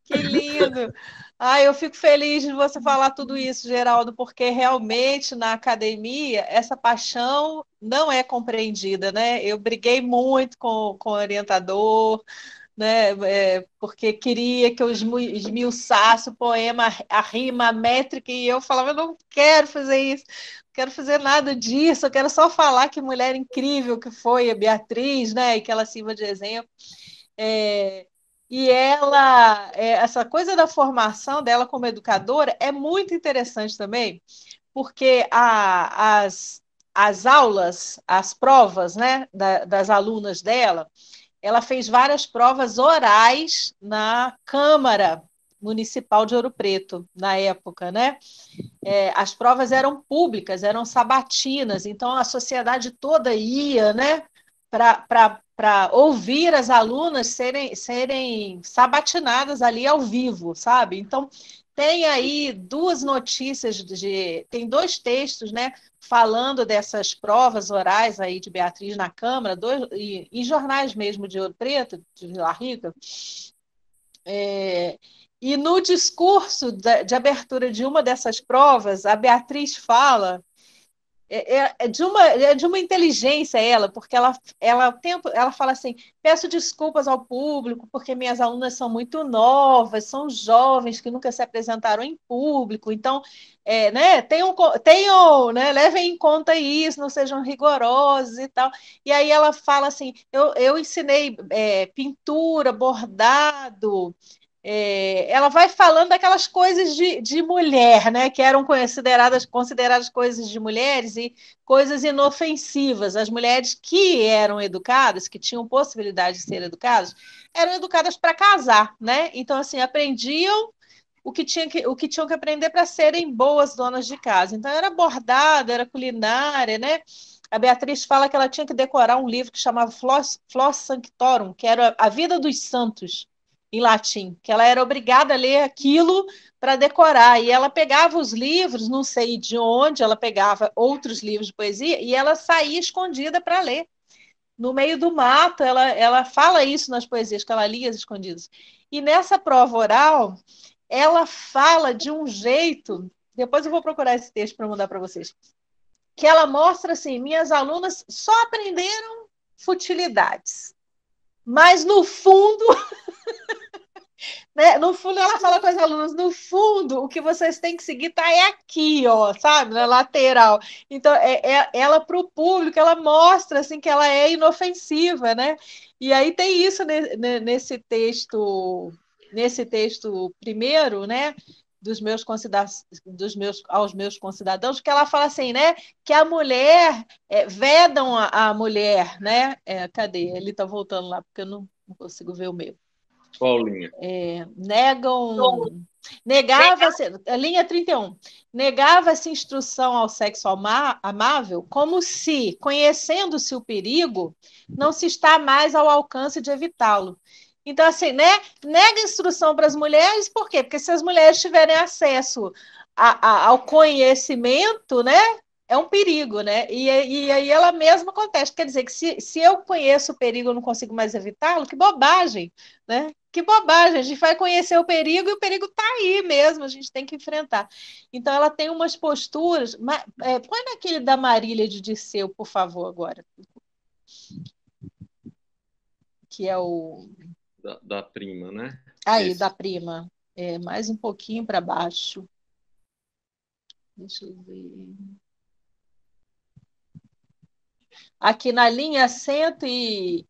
Que lindo. Ai, eu fico feliz de você falar tudo isso, Geraldo, porque realmente na academia essa paixão não é compreendida, né? Eu briguei muito com o orientador, né? Porque queria que eu esmiuçasse o poema, a rima, a métrica, e eu falava, eu não quero fazer isso, não quero fazer nada disso, eu quero só falar que mulher incrível que foi a Beatriz, né? E que ela sirva de exemplo. E ela, essa coisa da formação dela como educadora é muito interessante também, porque as aulas, as provas, né, das alunas dela, ela fez várias provas orais na Câmara Municipal de Ouro Preto, na época, né? As provas eram públicas, eram sabatinas, então a sociedade toda ia, né, para ouvir as alunas serem sabatinadas ali ao vivo, sabe? Então, tem aí 2 notícias, tem 2 textos, né, falando dessas provas orais aí de Beatriz na Câmara, em jornais mesmo de Ouro Preto, de Vila Rica. E no discurso de abertura de uma dessas provas, a Beatriz fala... de uma inteligência ela, porque ela fala assim: peço desculpas ao público, porque minhas alunas são muito novas, são jovens que nunca se apresentaram em público, então né, né, levem em conta isso, não sejam rigorosos e tal. E aí ela fala assim: eu ensinei pintura, bordado. Ela vai falando daquelas coisas de mulher, né, que eram consideradas coisas de mulheres e coisas inofensivas. As mulheres que eram educadas, que tinham possibilidade de ser educadas, eram educadas para casar, né? Então, assim, aprendiam o que tinham que aprender para serem boas donas de casa. Então, era bordado, era culinária, né? A Beatriz fala que ela tinha que decorar um livro que chamava Flos Sanctorum, que era A Vida dos Santos, em latim, que ela era obrigada a ler aquilo para decorar. E ela pegava os livros, não sei de onde, ela pegava outros livros de poesia e ela saía escondida para ler. No meio do mato, ela fala isso nas poesias, que ela lia escondidas. E nessa prova oral, ela fala de um jeito... Depois eu vou procurar esse texto para mandar para vocês. Que ela mostra assim: minhas alunas só aprenderam futilidades. Mas, no fundo... Né? No fundo, ela fala com as alunas, no fundo, o que vocês têm que seguir está aqui, ó, sabe, na lateral. Então, ela para o público, ela mostra assim que ela é inofensiva, né? E aí tem isso nesse texto primeiro, né? Aos meus concidadãos, que ela fala assim, né? Que a mulher vedam a mulher, né? Cadê? Ele está voltando lá, porque eu não consigo ver o meu. Qual linha? Negava-se, a linha 31, negava-se instrução ao sexo amável como se, conhecendo-se o perigo, não se está mais ao alcance de evitá-lo. Então, assim, né? Nega instrução para as mulheres, por quê? Porque se as mulheres tiverem acesso ao conhecimento, né? É um perigo, né? E aí ela mesma contesta. Quer dizer que se eu conheço o perigo e eu não consigo mais evitá-lo, que bobagem, né? Que bobagem, a gente vai conhecer o perigo e o perigo está aí mesmo, a gente tem que enfrentar. Então, ela tem umas posturas... põe naquele da Marília de Dirceu, por favor, agora. Que é o... Da prima, né? Aí, esse. Da prima. Mais um pouquinho para baixo. Deixa eu ver... aqui na linha 100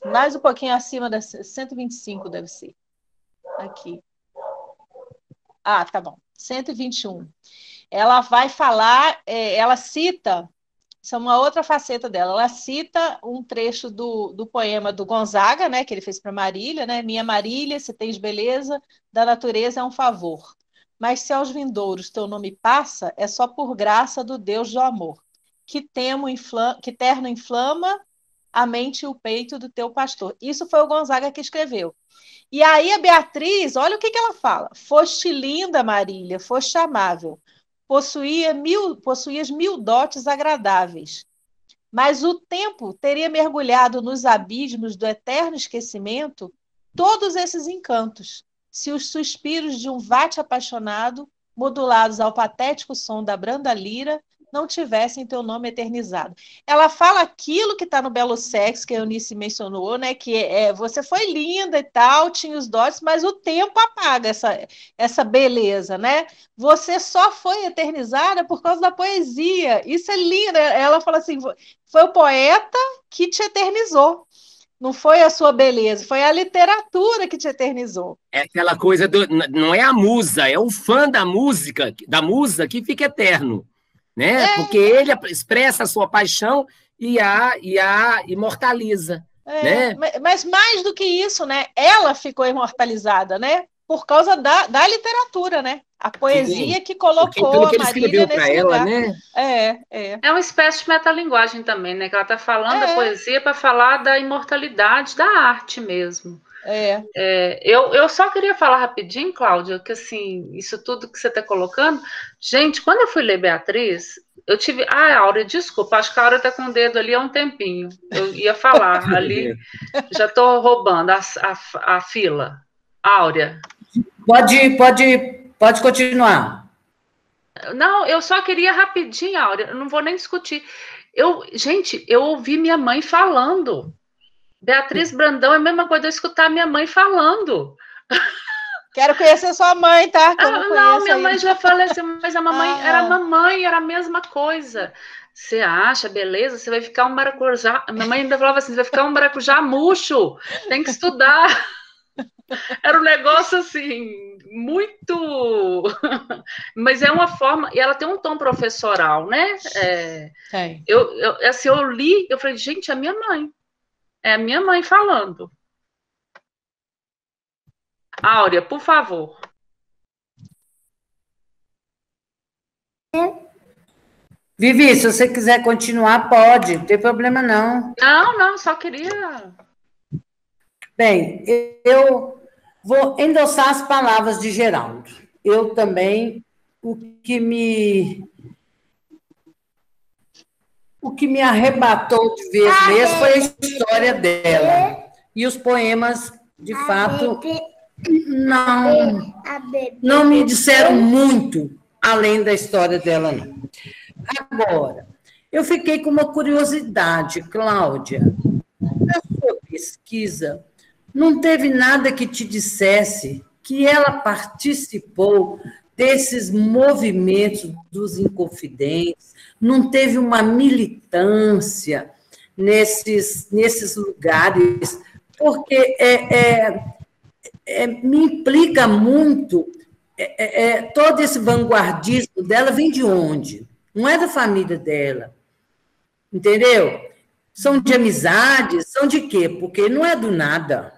mais um pouquinho acima da 125 deve ser. Aqui. Ah, tá bom. 121. Ela vai falar, ela cita, isso é uma outra faceta dela, ela cita um trecho do poema do Gonzaga, né, que ele fez para Marília, né? Minha Marília, se tens beleza, da natureza é um favor. Mas se aos vindouros teu nome passa, é só por graça do Deus do amor, que terno inflama a mente e o peito do teu pastor. Isso foi o Gonzaga que escreveu. E aí a Beatriz, olha o que ela fala. Foste linda, Marília, foste amável. Possuías mil dotes agradáveis. Mas o tempo teria mergulhado nos abismos do eterno esquecimento todos esses encantos, se os suspiros de um vate apaixonado, modulados ao patético som da branda lira, não tivessem teu nome eternizado. Ela fala aquilo que está no Belo Sexo, que a Eunice mencionou, né? Que você foi linda e tal, tinha os dotes, mas o tempo apaga essa beleza, né? Você só foi eternizada por causa da poesia. Isso é lindo. Ela fala assim: foi o poeta que te eternizou. Não foi a sua beleza, foi a literatura que te eternizou. É aquela coisa não é a musa, é o fã da música, da musa que fica eterno. Né? Porque ele expressa a sua paixão e a imortaliza. Né? Mas mais do que isso, né? Ela ficou imortalizada, né? Por causa da literatura, né? A poesia Sim, que colocou a Marília nesse lugar. Né? É uma espécie de metalinguagem também, né? Que ela está falando da poesia para falar da imortalidade da arte mesmo. Eu só queria falar rapidinho, Cláudia, que assim, isso tudo que você está colocando, gente, quando eu fui ler Beatriz, eu tive. Áurea, desculpa, acho que a Áurea está com o dedo ali há um tempinho. Eu ia falar ali, já estou roubando a fila. Áurea. Pode continuar. Não, eu só queria rapidinho, Áurea, eu não vou nem discutir. Gente, eu ouvi minha mãe falando. Beatriz Brandão é a mesma coisa de eu escutar minha mãe falando. Quero conhecer sua mãe, tá? Não, minha mãe já faleceu, mas a mamãe era mamãe, era a mesma coisa. Você acha, beleza? Você vai ficar um maracujá. Minha mãe ainda falava assim: você vai ficar um maracujá murcho, tem que estudar. Era um negócio assim, muito. Mas é uma forma, e ela tem um tom professoral, né? Eu li, eu falei, gente, é minha mãe. É a minha mãe falando. Áurea, por favor. Vivi, se você quiser continuar, pode, não tem problema não. Não, só queria... Bem, eu vou endossar as palavras de Geraldo. Eu também, o que me arrebatou de vez mesmo foi a história dela. E os poemas, de fato, não me disseram muito além da história dela, não. Agora, eu fiquei com uma curiosidade, Cláudia. Na sua pesquisa, não teve nada que te dissesse que ela participou desses movimentos dos Inconfidentes, não teve uma militância nesses lugares, porque me implica muito, todo esse vanguardismo dela vem de onde? Não é da família dela, entendeu? São de amizades, são de quê? Porque não é do nada,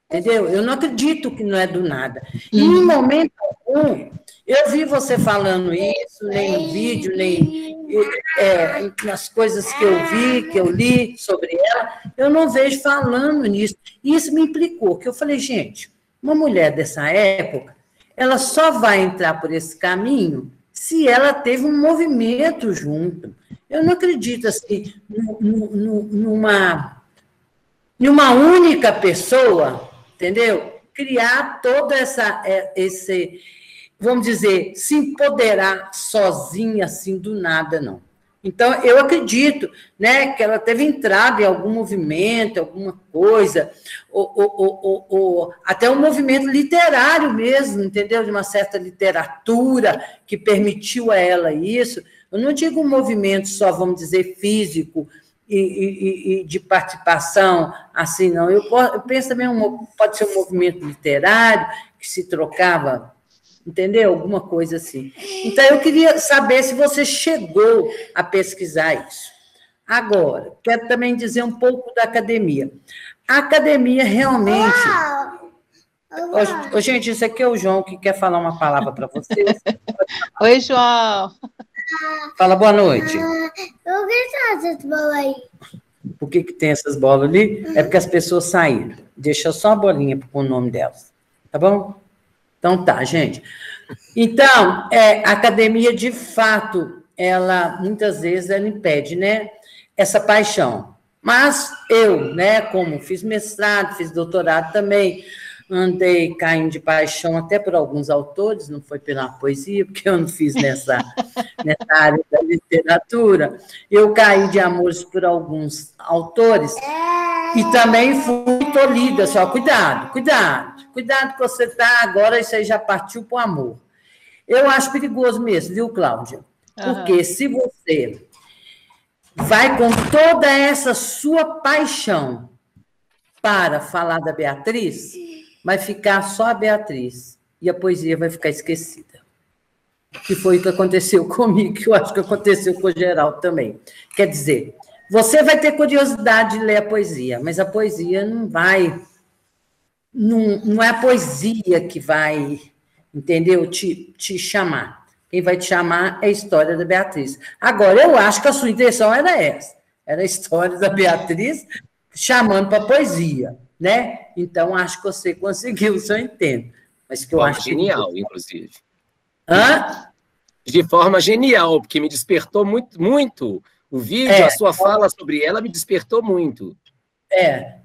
entendeu? Eu não acredito que não é do nada. E em momento algum, eu vi você falando isso, nem no vídeo, nem nas coisas que eu vi, que eu li sobre ela, eu não vejo falando nisso. E isso me implicou, que eu falei, gente, uma mulher dessa época, ela só vai entrar por esse caminho se ela teve um movimento junto. Eu não acredito assim, numa única pessoa, entendeu? Criar toda esse, vamos dizer, se empoderar sozinha, assim, do nada, não. Então, eu acredito, né, que ela teve entrada em algum movimento, alguma coisa, ou até um movimento literário mesmo, entendeu? De uma certa literatura que permitiu a ela isso, Eu não digo um movimento só, vamos dizer, físico e de participação, assim, não. Eu penso também, pode ser um movimento literário, que se trocava, entendeu? Alguma coisa assim. Então, eu queria saber se você chegou a pesquisar isso. Agora, quero também dizer um pouco da academia. A academia realmente... Gente, isso aqui é o João que quer falar uma palavra para vocês. Oi, João. Fala boa noite. Eu vi essas bolas aí. Por que tem essas bolas ali? É porque as pessoas saíram. Deixa só a bolinha com o nome delas. Tá bom? Então tá, gente. Então, a academia, de fato, ela, muitas vezes, ela impede, né, essa paixão. Mas eu, né, como fiz mestrado, fiz doutorado também, andei caindo de paixão até por alguns autores, não foi pela poesia, porque eu não fiz nessa área da literatura. Eu caí de amores por alguns autores e também fui tolhida, só cuidado que você está agora, isso aí já partiu para o amor. Eu acho perigoso mesmo, viu, Cláudia? Porque se você vai com toda essa sua paixão para falar da Beatriz, vai ficar só a Beatriz e a poesia vai ficar esquecida. Que foi o que aconteceu comigo, que eu acho que aconteceu com o Geraldo também. Quer dizer, você vai ter curiosidade de ler a poesia, mas a poesia não vai... Não é a poesia que vai, entendeu, te chamar. Quem vai te chamar é a história da Beatriz. Agora, eu acho que a sua intenção era essa. Era a história da Beatriz chamando para a poesia, né? Então, acho que você conseguiu o seu intento. Mas que eu acho genial, inclusive. Hã? De forma genial, porque me despertou muito. O vídeo, a sua fala sobre ela me despertou muito.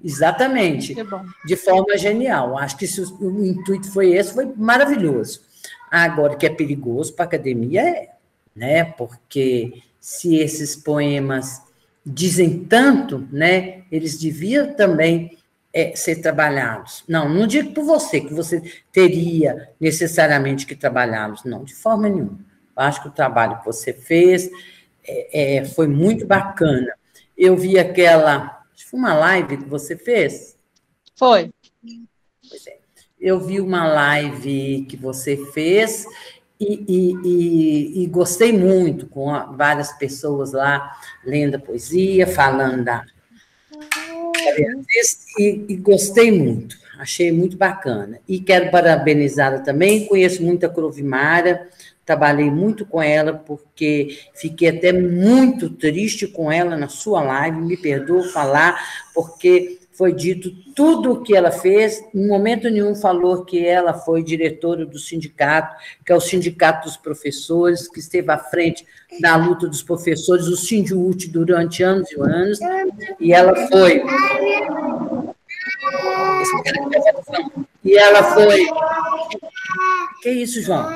Exatamente. De forma genial. Acho que se o intuito foi esse, foi maravilhoso. Agora, que é perigoso para a academia, né? Porque se esses poemas dizem tanto, né? Eles deviam também ser trabalhados. Não digo por você, que você teria necessariamente que trabalhá-los, não, de forma nenhuma. Acho que o trabalho que você fez foi muito bacana. Eu vi aquela... Foi uma live que você fez? Foi. Pois é. Eu vi uma live que você fez e gostei muito, com várias pessoas lá lendo a poesia, falando da Beatriz, e gostei muito, achei muito bacana. E quero parabenizá-la também, conheço muito a Crovimara, trabalhei muito com ela, porque fiquei até muito triste com ela na sua live, me perdoa falar, porque foi dito tudo o que ela fez, em momento nenhum falou que ela foi diretora do sindicato, que é o Sindicato dos Professores, que esteve à frente da luta dos professores, o Sindiúte, durante anos e anos, e ela foi... Que isso, João?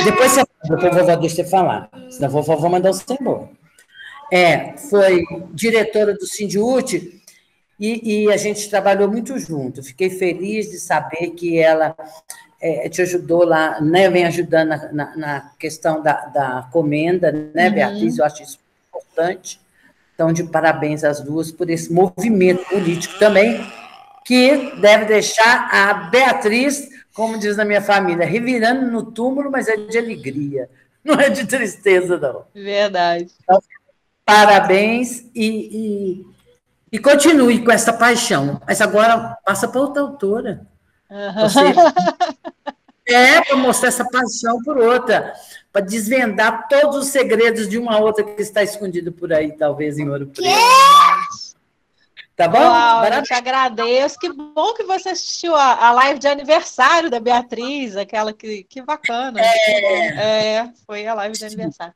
Depois a vovó deixa você falar, senão a vovó vai mandar você embora. Foi diretora do Sindiúte e a gente trabalhou muito junto. Fiquei feliz de saber que ela te ajudou lá, né, vem ajudando na questão da comenda, né, Beatriz? Eu acho isso importante. Então, de parabéns às duas por esse movimento político também, que deve deixar a Beatriz, como diz na minha família, revirando no túmulo, mas é de alegria, não é de tristeza, não. Verdade. Então, parabéns e continue com essa paixão. Mas agora passa para outra autora. Para mostrar essa paixão por outra, para desvendar todos os segredos de uma outra que está escondida por aí, talvez em Ouro Preto. Tá bom? Eu te agradeço. Que bom que você assistiu a live de aniversário da Beatriz, aquela que bacana. Foi a live de aniversário.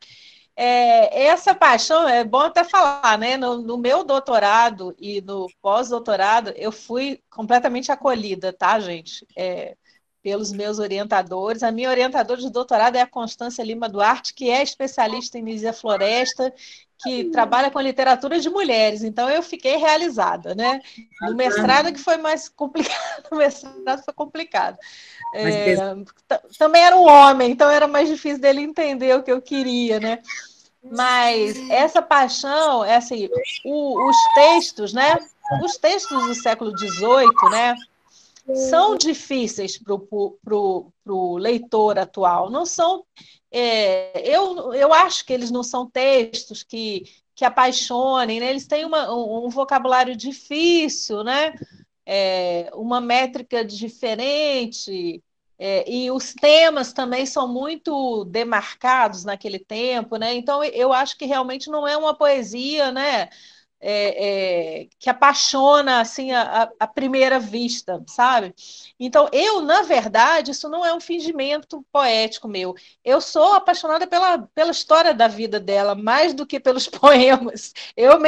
Essa paixão, é bom até falar, né? No meu doutorado e no pós-doutorado, eu fui completamente acolhida, tá, gente? Pelos meus orientadores. A minha orientadora de doutorado é a Constância Lima Duarte, que é especialista em Nízia Floresta, que trabalha com literatura de mulheres, então eu fiquei realizada, né? No mestrado que foi mais complicado, no mestrado foi complicado. Também era um homem, então era mais difícil dele entender o que eu queria, né? Mas essa paixão, é assim, os textos, né? Os textos do século XVIII, né? São difíceis para o leitor atual. Não são. Eu acho que eles não são textos que apaixonem, né? Eles têm um vocabulário difícil, né? Uma métrica diferente. E os temas também são muito demarcados naquele tempo, né? Então, eu acho que realmente não é uma poesia, né? Que apaixona assim à primeira vista, sabe? Então, na verdade, isso não é um fingimento poético meu. Eu sou apaixonada pela história da vida dela, mais do que pelos poemas. Eu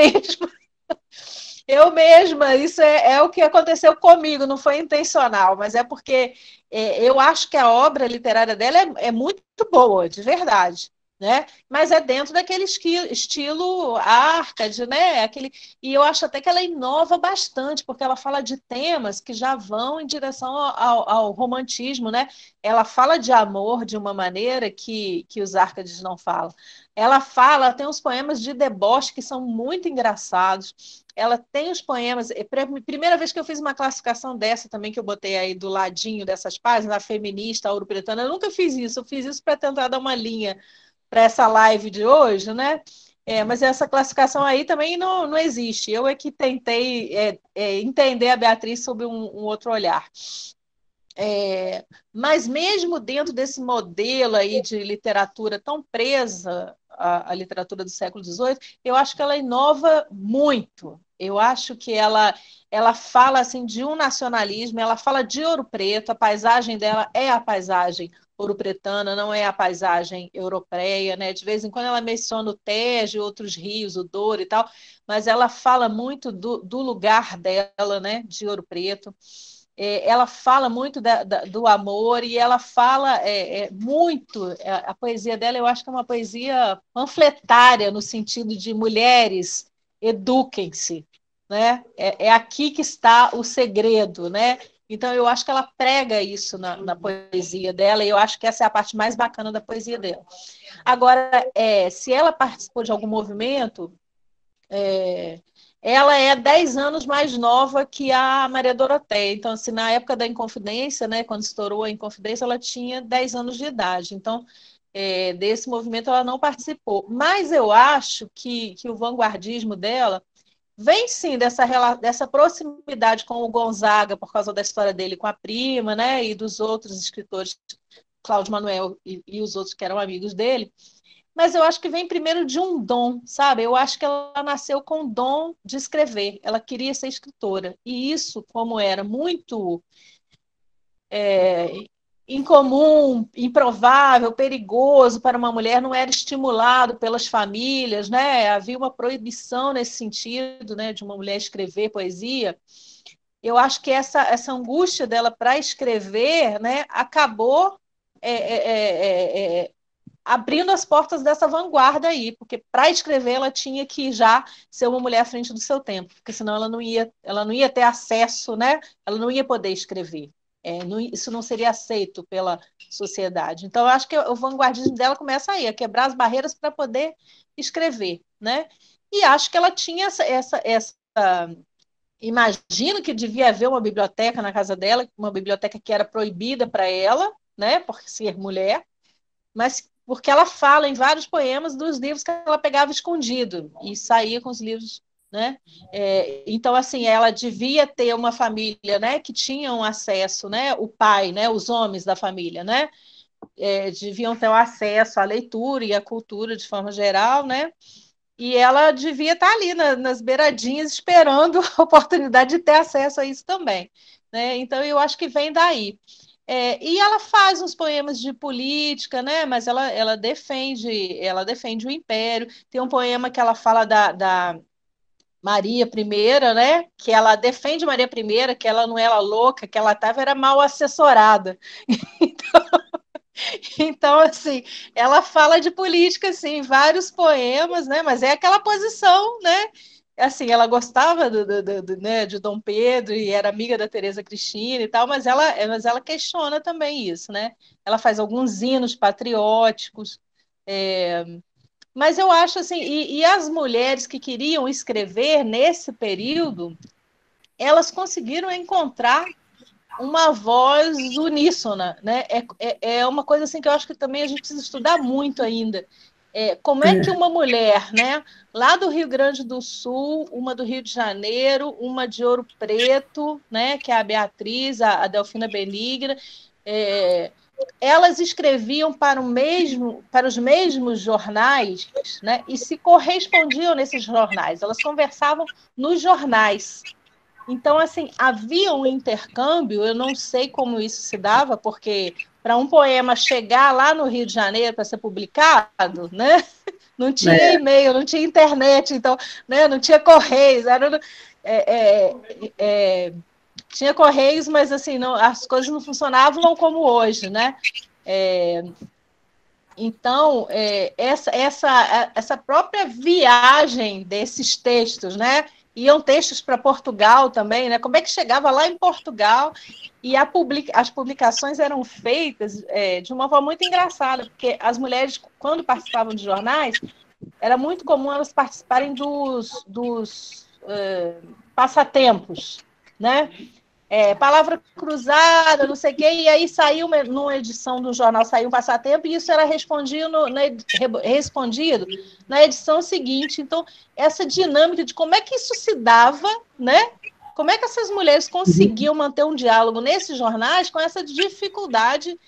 mesma, isso é o que aconteceu comigo, não foi intencional, mas é porque eu acho que a obra literária dela é muito boa, de verdade, né? Mas é dentro daquele estilo Arcade, né? E eu acho até que ela inova bastante, porque ela fala de temas que já vão em direção ao romantismo, né? Ela fala de amor de uma maneira que os Arcades não falam. Ela tem uns poemas de deboche que são muito engraçados. Ela tem os poemas. Primeira vez que eu fiz uma classificação dessa também, que eu botei aí do ladinho dessas páginas, a feminista, a ouro-pretana, eu nunca fiz isso. Eu fiz isso para tentar dar uma linha para essa live de hoje, né? Mas essa classificação aí também não existe. Eu é que tentei entender a Beatriz sob um outro olhar. Mas mesmo dentro desse modelo aí de literatura tão presa à literatura do século XVIII, eu acho que ela inova muito. Eu acho que ela fala assim de um nacionalismo, ela fala de Ouro Preto, a paisagem dela é a paisagem ouro-pretana, não é a paisagem europeia, né? De vez em quando ela menciona o Tejo, outros rios, o Douro e tal, mas ela fala muito do lugar dela, né? De Ouro Preto. Ela fala muito do amor e ela fala muito, a poesia dela eu acho que é uma poesia panfletária no sentido de mulheres, eduquem-se, né? É aqui que está o segredo, né? Então eu acho que ela prega isso na poesia dela e eu acho que essa é a parte mais bacana da poesia dela. Agora, se ela participou de algum movimento, ela é 10 anos mais nova que a Maria Doroteia. Então, assim, na época da Inconfidência, né, quando estourou a Inconfidência, ela tinha 10 anos de idade. Então, desse movimento ela não participou. Mas eu acho que o vanguardismo dela vem, sim, dessa proximidade com o Gonzaga, por causa da história dele com a prima, né, e dos outros escritores, Cláudio Manuel e os outros que eram amigos dele. Mas eu acho que vem primeiro de um dom, sabe? Eu acho que ela nasceu com o dom de escrever. Ela queria ser escritora. E isso, como era muito incomum, improvável, perigoso para uma mulher, não era estimulado pelas famílias, né? Havia uma proibição nesse sentido, né? De uma mulher escrever poesia. Eu acho que essa angústia dela para escrever, né? Acabou abrindo as portas dessa vanguarda aí, porque para escrever ela tinha que já ser uma mulher à frente do seu tempo, porque senão ela não ia ter acesso, né? Ela não ia poder escrever. Isso não seria aceito pela sociedade. Então, eu acho que o vanguardismo dela começa aí, a quebrar as barreiras para poder escrever, né? E acho que ela tinha essa imagino que devia haver uma biblioteca na casa dela, uma biblioteca que era proibida para ela, né? Por ser mulher, mas porque ela fala em vários poemas dos livros que ela pegava escondido e saía com os livros, né? Então, assim, ela devia ter uma família, né, que tinham acesso, né, o pai, né, os homens da família, né, deviam ter o acesso à leitura e à cultura de forma geral, né? E ela devia estar ali nas beiradinhas esperando a oportunidade de ter acesso a isso também, né? Então, eu acho que vem daí. E ela faz uns poemas de política, né? Mas ela defende o império. Tem um poema que ela fala da Maria I, né? Que ela defende Maria I, que ela não era louca, que ela estava era mal assessorada. Então, Então, assim, ela fala de política, assim, em vários poemas, né? Mas é aquela posição, né? Assim, ela gostava né, de Dom Pedro e era amiga da Teresa Cristina e tal, mas ela questiona também isso, né? Ela faz alguns hinos patrióticos, mas eu acho assim, e as mulheres que queriam escrever nesse período, elas conseguiram encontrar uma voz uníssona, né? É uma coisa assim que eu acho que também a gente precisa estudar muito ainda. Como é que uma mulher, né, lá do Rio Grande do Sul, uma do Rio de Janeiro, uma de Ouro Preto, né, que é a Beatriz, a Delfina Benigna, elas escreviam para os mesmos jornais, né, e se correspondiam nesses jornais. Elas conversavam nos jornais. Então, assim, havia um intercâmbio, eu não sei como isso se dava, porque para um poema chegar lá no Rio de Janeiro para ser publicado, né? Não tinha e-mail, não tinha internet, então, né? Não tinha correios, tinha correios, mas assim, não, as coisas não funcionavam como hoje, né? Então, essa própria viagem desses textos, né? Iam textos para Portugal também, né? Como é que chegava lá em Portugal e as publicações eram feitas de uma forma muito engraçada, porque as mulheres, quando participavam de jornais, era muito comum elas participarem dos passatempos, né? Palavra cruzada, não sei o quê, e aí saiu numa edição do jornal, saiu um passatempo, e isso era respondido na edição seguinte. Então, essa dinâmica de como é que isso se dava, né? Como é que essas mulheres conseguiam manter um diálogo nesses jornais com essa dificuldade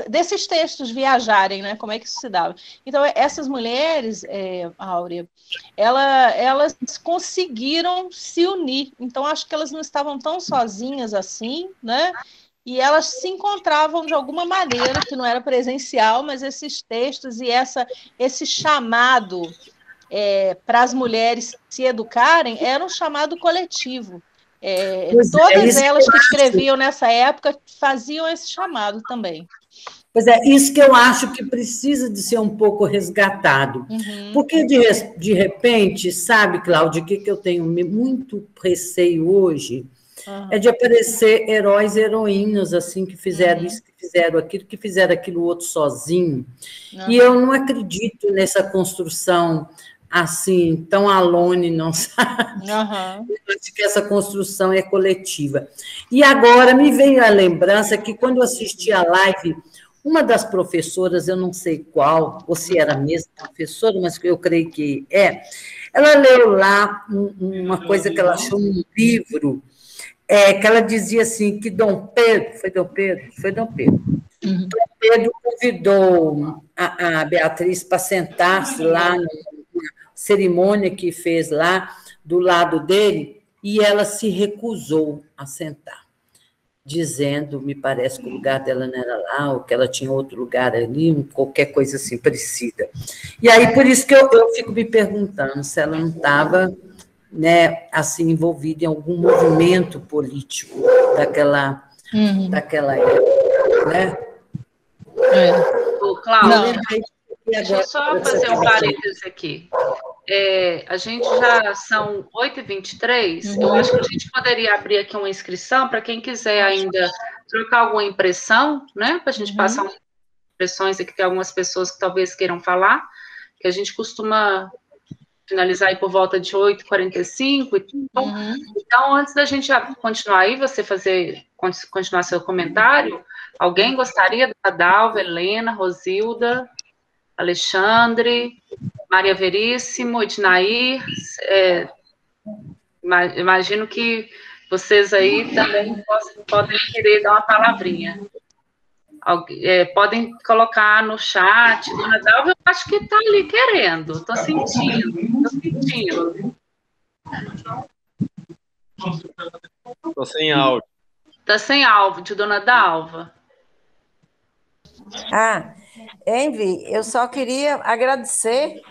desses textos viajarem, né? Como é que isso se dava? Então, essas mulheres, Áurea, elas conseguiram se unir. Então, acho que elas não estavam tão sozinhas assim, né? E elas se encontravam de alguma maneira, que não era presencial, mas esses textos e esse chamado para as mulheres se educarem era um chamado coletivo. Todas elas que escreviam nessa época faziam esse chamado também. Pois é, isso que eu acho que precisa de ser um pouco resgatado. Uhum. Porque, de repente, sabe, Cláudia, o que eu tenho muito receio hoje? É de aparecer heróis e heroínas, assim, que fizeram isso, que fizeram aquilo outro sozinho. E eu não acredito nessa construção assim, tão alone, não sabe? Eu acho que essa construção é coletiva. E agora me veio a lembrança que quando eu assisti a live, uma das professoras, eu não sei qual, ou se era a mesma professora, mas eu creio que ela leu lá uma coisa que ela achou num livro, que ela dizia assim, que Dom Pedro. Dom Pedro convidou a Beatriz para sentar-se lá na cerimônia que fez lá do lado dele, e ela se recusou a sentar, dizendo, me parece que o lugar dela não era lá, ou que ela tinha outro lugar ali, qualquer coisa assim parecida. E aí, por isso que eu fico me perguntando se ela não estava, né, assim, envolvida em algum movimento político daquela época, né? Cláudia, deixa eu só fazer um parênteses aqui. A gente já são 8h23, eu acho que a gente poderia abrir aqui uma inscrição para quem quiser ainda trocar alguma impressão, né? Para a gente passar umas impressões aqui, tem algumas pessoas que talvez queiram falar, que a gente costuma finalizar aí por volta de 8h45. Então, antes da gente continuar aí, continuar seu comentário, alguém gostaria da Dalva, Helena, Rosilda, Alexandre, Maria Veríssimo, Ednair, imagino que vocês aí também podem querer dar uma palavrinha. Podem colocar no chat. Dona Dalva, eu acho que está ali querendo, estou sentindo. Estou sem áudio. Está sem áudio, Dona Dalva. Envy, eu só queria agradecer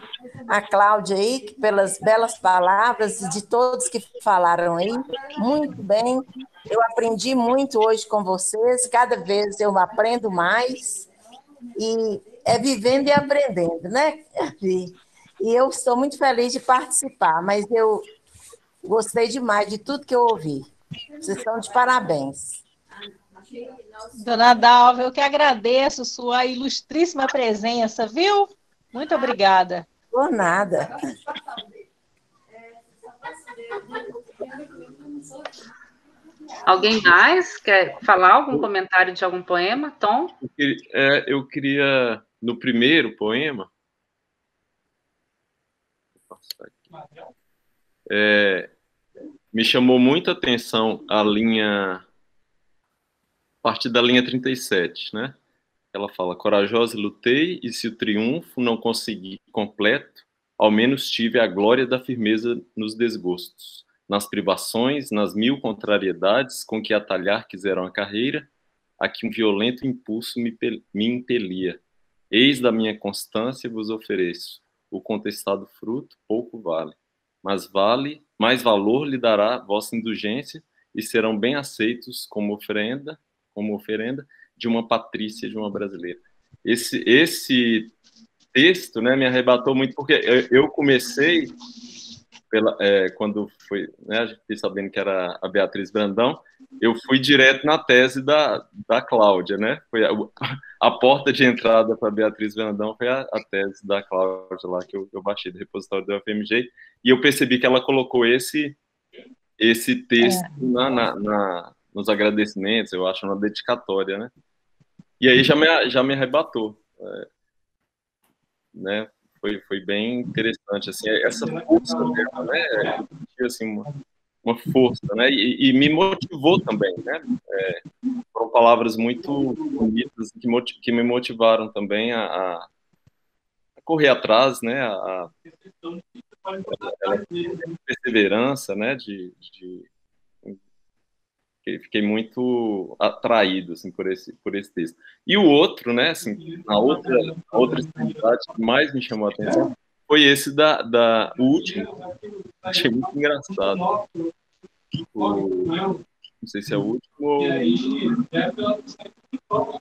a Cláudia aí pelas belas palavras e de todos que falaram aí, muito bem. Eu aprendi muito hoje com vocês, cada vez eu aprendo mais, e é vivendo e aprendendo, né? E eu estou muito feliz de participar, mas eu gostei demais de tudo que eu ouvi. Vocês estão de parabéns. Dona Dalva, eu que agradeço sua ilustríssima presença, viu? Muito obrigada. Por nada. Alguém mais quer falar algum comentário de algum poema? Tom? Eu queria, no primeiro poema, me chamou muita atenção a partir da linha 37, né? Ela fala: corajosa lutei, e se o triunfo não consegui completo, ao menos tive a glória da firmeza nos desgostos, nas privações, nas mil contrariedades com que atalhar quiseram a carreira, a que um violento impulso me impelia. Eis da minha constância vos ofereço, o contestado fruto pouco vale, mas mais valor lhe dará vossa indulgência, e serão bem aceitos como oferenda de uma patrícia, de uma brasileira. Esse texto, né, me arrebatou muito, porque eu comecei, quando foi, né, a gente fiquei sabendo que era a Beatriz Brandão, eu fui direto na tese da Cláudia, né? Foi a porta de entrada para a Beatriz Brandão foi a tese da Cláudia lá, que eu baixei do repositório do UFMG, e eu percebi que ela colocou esse texto nos agradecimentos, eu acho, na dedicatória, né? E aí já me arrebatou, né? Foi bem interessante, assim, essa força dela, né? Assim, uma força, né? E me motivou também, né? Foram palavras muito bonitas que me motivaram também a correr atrás, né? A perseverança, né? Fiquei muito atraído, assim, por esse texto. E o outro, né, assim, a outra extremidade que mais me chamou a atenção foi esse o último. Achei muito engraçado. Não sei se é o último ou...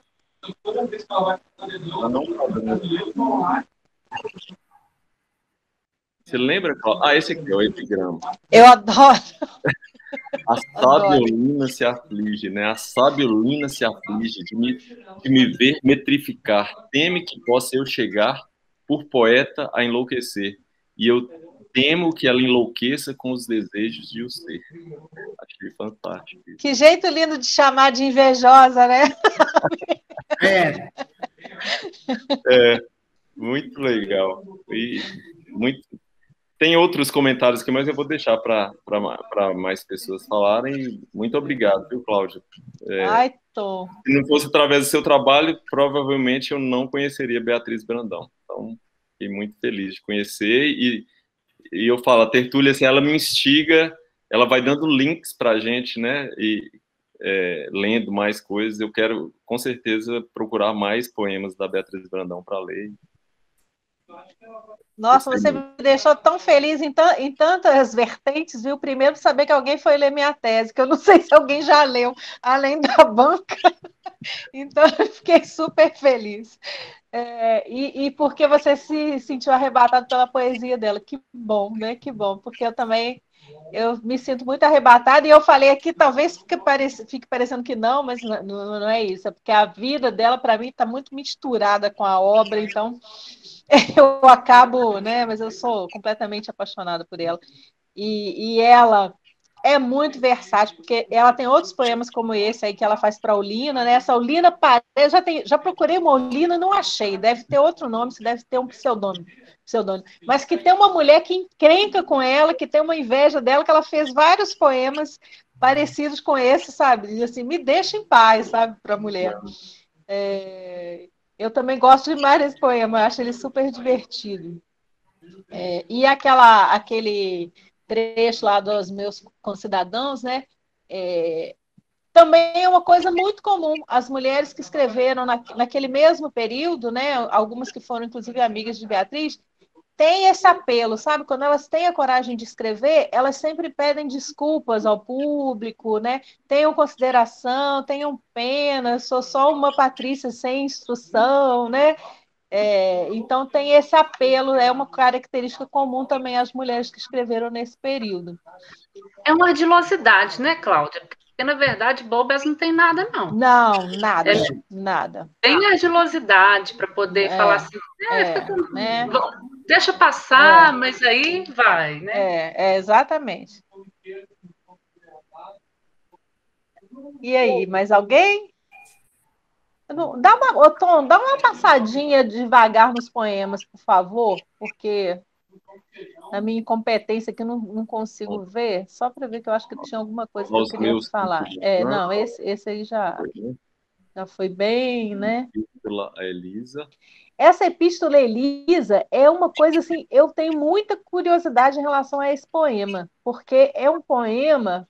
Você lembra? Esse aqui é o epigrama. Eu adoro. A sabiolina se aflige, né? A sabiolina se aflige de me ver metrificar. Teme que possa eu chegar, por poeta, a enlouquecer. E eu temo que ela enlouqueça com os desejos de o ser. Achei fantástico. Que jeito lindo de chamar de invejosa, né? Muito legal. E muito... Tem outros comentários aqui, mas eu vou deixar para mais pessoas falarem. Muito obrigado, viu, Cláudia? Se não fosse através do seu trabalho, provavelmente eu não conheceria Beatriz Brandão. Então, fiquei muito feliz de conhecer. E eu falo, a tertúlia, assim, ela me instiga, ela vai dando links para a gente, né? E lendo mais coisas. Eu quero, com certeza, procurar mais poemas da Beatriz Brandão para ler. Nossa, você me deixou tão feliz em tantas vertentes, viu? Primeiro, saber que alguém foi ler minha tese, que eu não sei se alguém já leu, além da banca. Então, eu fiquei super feliz. E porque você se sentiu arrebatado pela poesia dela. Que bom, né? Que bom, porque eu me sinto muito arrebatada, e eu falei aqui, talvez fique parecendo que não, mas não é isso, é porque a vida dela, para mim, está muito misturada com a obra, então eu acabo, né? Mas eu sou completamente apaixonada por ela. E ela é muito versátil, porque ela tem outros poemas como esse aí que ela faz para a Olinda, né? Essa Olinda, eu já procurei uma Olinda, não achei, deve ter outro nome, deve ter um pseudônimo, mas que tem uma mulher que encrenca com ela, que tem uma inveja dela, que ela fez vários poemas parecidos com esse, sabe? E assim, me deixa em paz, sabe, para a mulher. Eu também gosto demais desse poema, eu acho ele super divertido. E aquele trecho lá dos meus concidadãos, né? Também é uma coisa muito comum. As mulheres que escreveram naquele mesmo período, né? Algumas que foram, inclusive, amigas de Beatriz, têm esse apelo, sabe? Quando elas têm a coragem de escrever, elas sempre pedem desculpas ao público, né? Tenham consideração, tenham pena, sou só uma Patrícia sem instrução, né? Então tem esse apelo, é uma característica comum também às mulheres que escreveram nesse período. É uma ardilosidade, né, Cláudia? Porque, na verdade, bobas não tem nada, não. Não, nada, nada. Tem ardilosidade para poder falar assim, né? Deixa passar, mas aí vai, né? Exatamente. E aí, mais alguém? Tom, dá uma passadinha devagar nos poemas, por favor, porque na minha incompetência aqui não consigo ver, só para ver que eu acho que tinha alguma coisa que eu queria falar. Não, esse aí já foi bem, né? Epístola a Elisa. Essa Epístola a Elisa é uma coisa assim, eu tenho muita curiosidade em relação a esse poema, porque é um poema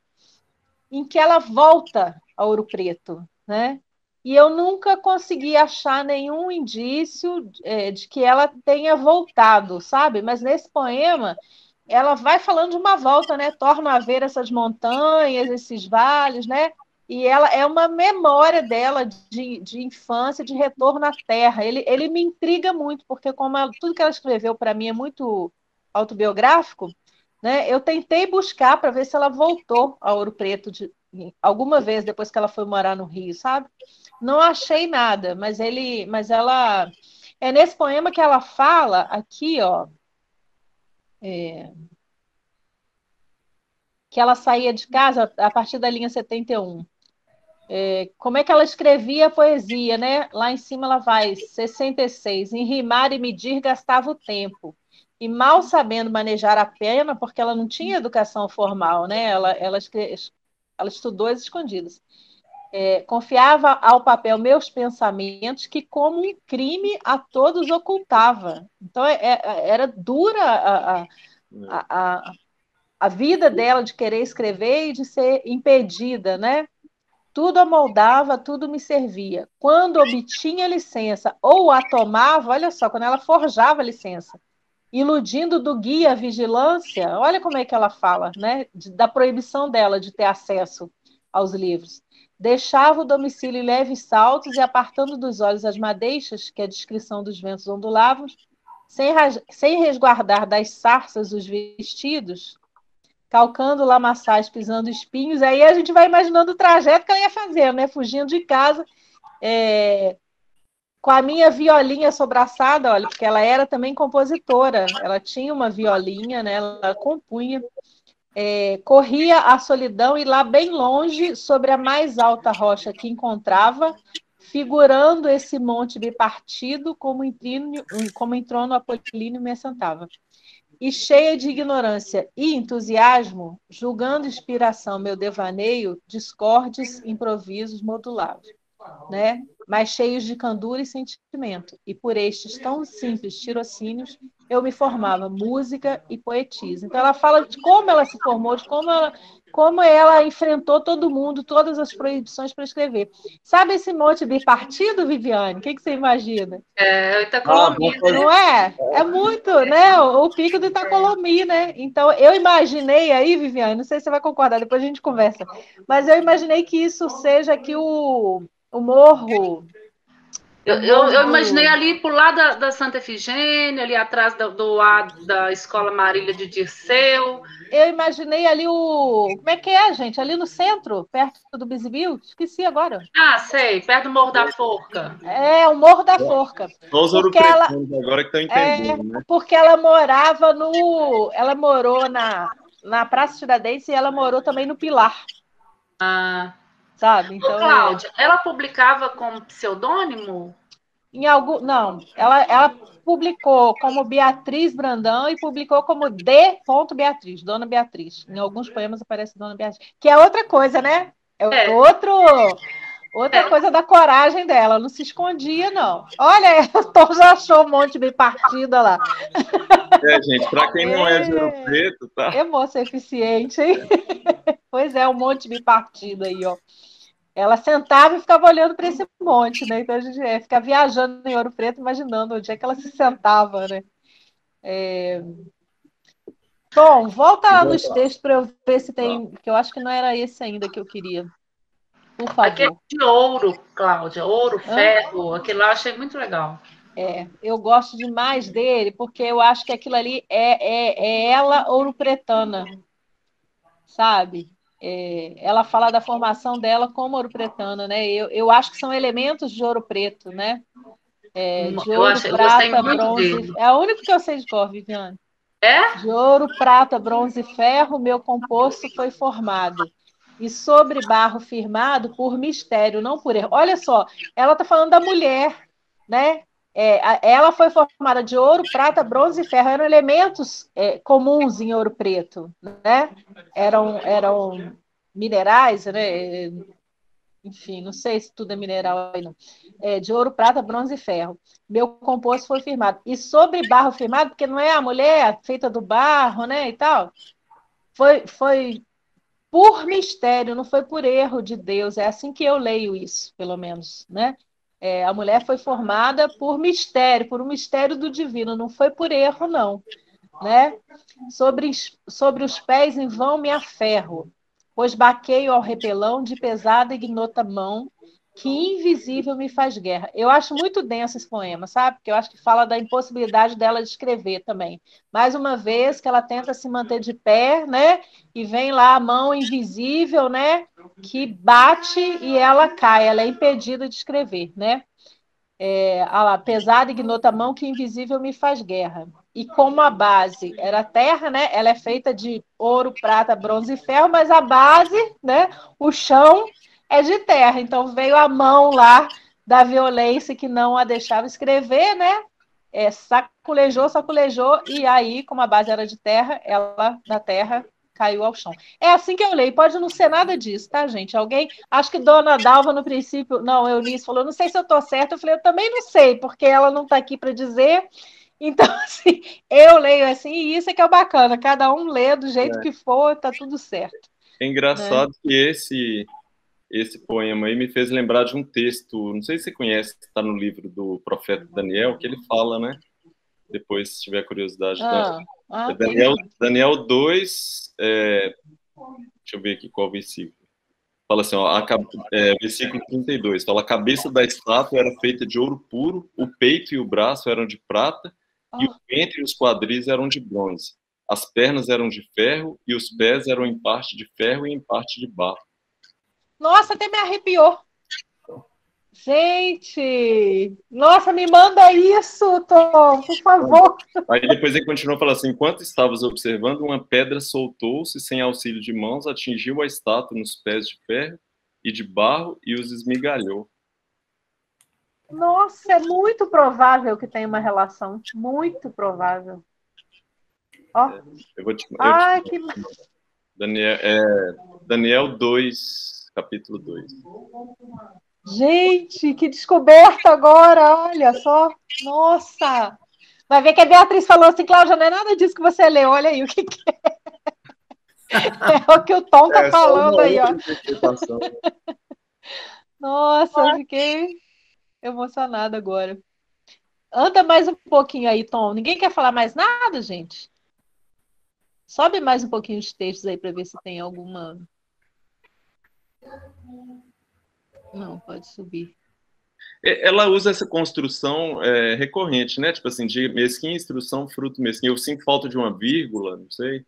em que ela volta a Ouro Preto, né? E eu nunca consegui achar nenhum indício de que ela tenha voltado, sabe? Mas nesse poema, ela vai falando de uma volta, né? Torna a ver essas montanhas, esses vales, né? E ela é uma memória dela de infância, de retorno à terra. Ele me intriga muito, porque tudo que ela escreveu para mim é muito autobiográfico, né? Eu tentei buscar para ver se ela voltou a Ouro Preto alguma vez depois que ela foi morar no Rio, sabe? Não achei nada, mas ela é nesse poema que ela fala aqui, ó, que ela saía de casa a partir da linha 71. Como é que ela escrevia a poesia, né? Lá em cima ela vai 66, em rimar e medir gastava o tempo. E mal sabendo manejar a pena, porque ela não tinha educação formal, né? Ela estudou às escondidas. Confiava ao papel meus pensamentos, que como um crime a todos ocultava. Então, era dura a vida dela de querer escrever e de ser impedida, né? Tudo amoldava, tudo me servia. Quando obtinha licença ou a tomava, olha só, quando ela forjava licença, iludindo do guia a vigilância, olha como é que ela fala, né? Da proibição dela de ter acesso aos livros. Deixava o domicílio em leves saltos e, apartando dos olhos as madeixas, que a descrição dos ventos ondulavam, sem resguardar das sarças os vestidos, calcando lamaçais, pisando espinhos, aí a gente vai imaginando o trajeto que ela ia fazer, né? Fugindo de casa, com a minha violinha sobraçada, olha, porque ela era também compositora, ela tinha uma violinha, né? Ela compunha, corria a solidão e lá bem longe, sobre a mais alta rocha que encontrava, figurando esse monte bipartido, como em trono apolíneo me assentava. E cheia de ignorância e entusiasmo, julgando inspiração meu devaneio, discordes improvisos modulados, né? Mas cheios de candura e sentimento. E por estes tão simples tirocínios, eu me formava música e poetisa. Então ela fala de como ela se formou, de como ela enfrentou todo mundo, todas as proibições para escrever. Sabe esse monte bipartido, Viviane? O que você imagina? O Itacolomi. Não é? É muito, né? O pico do Itacolomi, né? Então, eu imaginei aí, Viviane, não sei se você vai concordar, depois a gente conversa, mas eu imaginei que isso seja aqui o morro. Eu imaginei ali por lá da Santa Efigênia, ali atrás da Escola Marília de Dirceu. Eu imaginei ali como é que é, gente? Ali no centro, perto do Bisibil? Esqueci agora. Ah, sei, perto do Morro da Forca. O Morro da Forca. Só os ouropretanos agora que estão entendendo, né? Porque ela morava Ela morou na Praça Tiradentes e ela morou também no Pilar. Sabe? Então, Cláudia, ela publicava com pseudônimo? Não, ela publicou como Beatriz Brandão e publicou como D. Beatriz, Dona Beatriz. Em alguns poemas aparece Dona Beatriz, que é outra coisa, né? Outra coisa da coragem dela, não se escondia, não. Olha, Tom já achou um monte bem partida lá. Gente, para quem não é de Ouro Preto, tá? É moça eficiente, hein? Pois é, um monte bem partido aí, ó. Ela sentava e ficava olhando para esse monte, né? Então a gente fica viajando em Ouro Preto, imaginando onde é que ela se sentava, né? Bom, volta lá nos textos para eu ver se tem, que eu acho que não era esse ainda que eu queria. Por favor. Aquele de ouro, Cláudia, ouro, ferro, aquele lá eu achei muito legal. Eu gosto demais dele, porque eu acho que aquilo ali é ela ouro-pretana, sabe? Ela fala da formação dela como ouro-pretana, né? Eu acho que são elementos de ouro preto, né? De ouro, prata, bronze. É o único que eu sei de cor, Viviane. De ouro, prata, bronze e ferro, meu composto foi formado. E sobre barro firmado por mistério, não por erro. Olha só, ela está falando da mulher, né? Ela foi formada de ouro, prata, bronze e ferro. Eram elementos comuns em Ouro Preto, né? Eram minerais, né? Enfim, não sei se tudo é mineral aí, não. De ouro, prata, bronze e ferro. Meu composto foi firmado. E sobre barro firmado, porque não é a mulher feita do barro, né, e tal, foi por mistério, não foi por erro de Deus. É assim que eu leio isso, pelo menos, né? A mulher foi formada por mistério, por um mistério do divino, não foi por erro, não, né? Sobre os pés em vão me aferro, pois baqueio ao repelão de pesada e ignota mão, que invisível me faz guerra. Eu acho muito denso esse poema, sabe? Porque eu acho que fala da impossibilidade dela de escrever também. Mais uma vez que ela tenta se manter de pé, né? E vem lá a mão invisível, né? Que bate e ela cai, ela é impedida de escrever, né? Pesada e ignota mão que invisível me faz guerra. E como a base era terra, né? Ela é feita de ouro, prata, bronze e ferro, mas a base, né? O chão é de terra. Então veio a mão lá da violência que não a deixava escrever, né? Saculejou, e aí, como a base era de terra, ela da terra caiu ao chão. É assim que eu leio, pode não ser nada disso, tá, gente? Acho que Dona Dalva no princípio, não, Eunice falou, não sei se eu tô certa, eu falei, eu também não sei, porque ela não tá aqui para dizer, então, assim, eu leio assim, e isso é que é o bacana, cada um lê do jeito que for, tá tudo certo. É engraçado, né? Que esse poema aí me fez lembrar de um texto, não sei se você conhece, está no livro do profeta Daniel, que ele fala, né? Depois, se tiver curiosidade. Daniel 2, deixa eu ver aqui qual versículo. Fala assim, versículo 32, fala, a cabeça da estátua era feita de ouro puro, o peito e o braço eram de prata, e o ventre e os quadris eram de bronze. As pernas eram de ferro, e os pés eram em parte de ferro e em parte de barro. Nossa, até me arrepiou. Gente, nossa, me manda isso, Tom, por favor. Aí depois ele continuou falando assim, enquanto estavas observando, uma pedra soltou-se sem auxílio de mãos, atingiu a estátua nos pés de ferro e de barro e os esmigalhou. Nossa, é muito provável que tenha uma relação, muito provável. Eu vou te que... Daniel 2, capítulo 2. Gente, que descoberta agora, olha só. Nossa! Vai ver que a Beatriz falou assim, Cláudia, não é nada disso que você leu, olha aí o que é. É o que o Tom tá falando aí, ó. Nossa, fiquei emocionada agora. Anda mais um pouquinho aí, Tom. Ninguém quer falar mais nada, gente? Sobe mais um pouquinho os textos aí para ver se tem alguma... Não, pode subir. Ela usa essa construção recorrente, né? Tipo assim, de mesquinha, instrução, fruto mesquinho. Eu sinto falta de uma vírgula, não sei.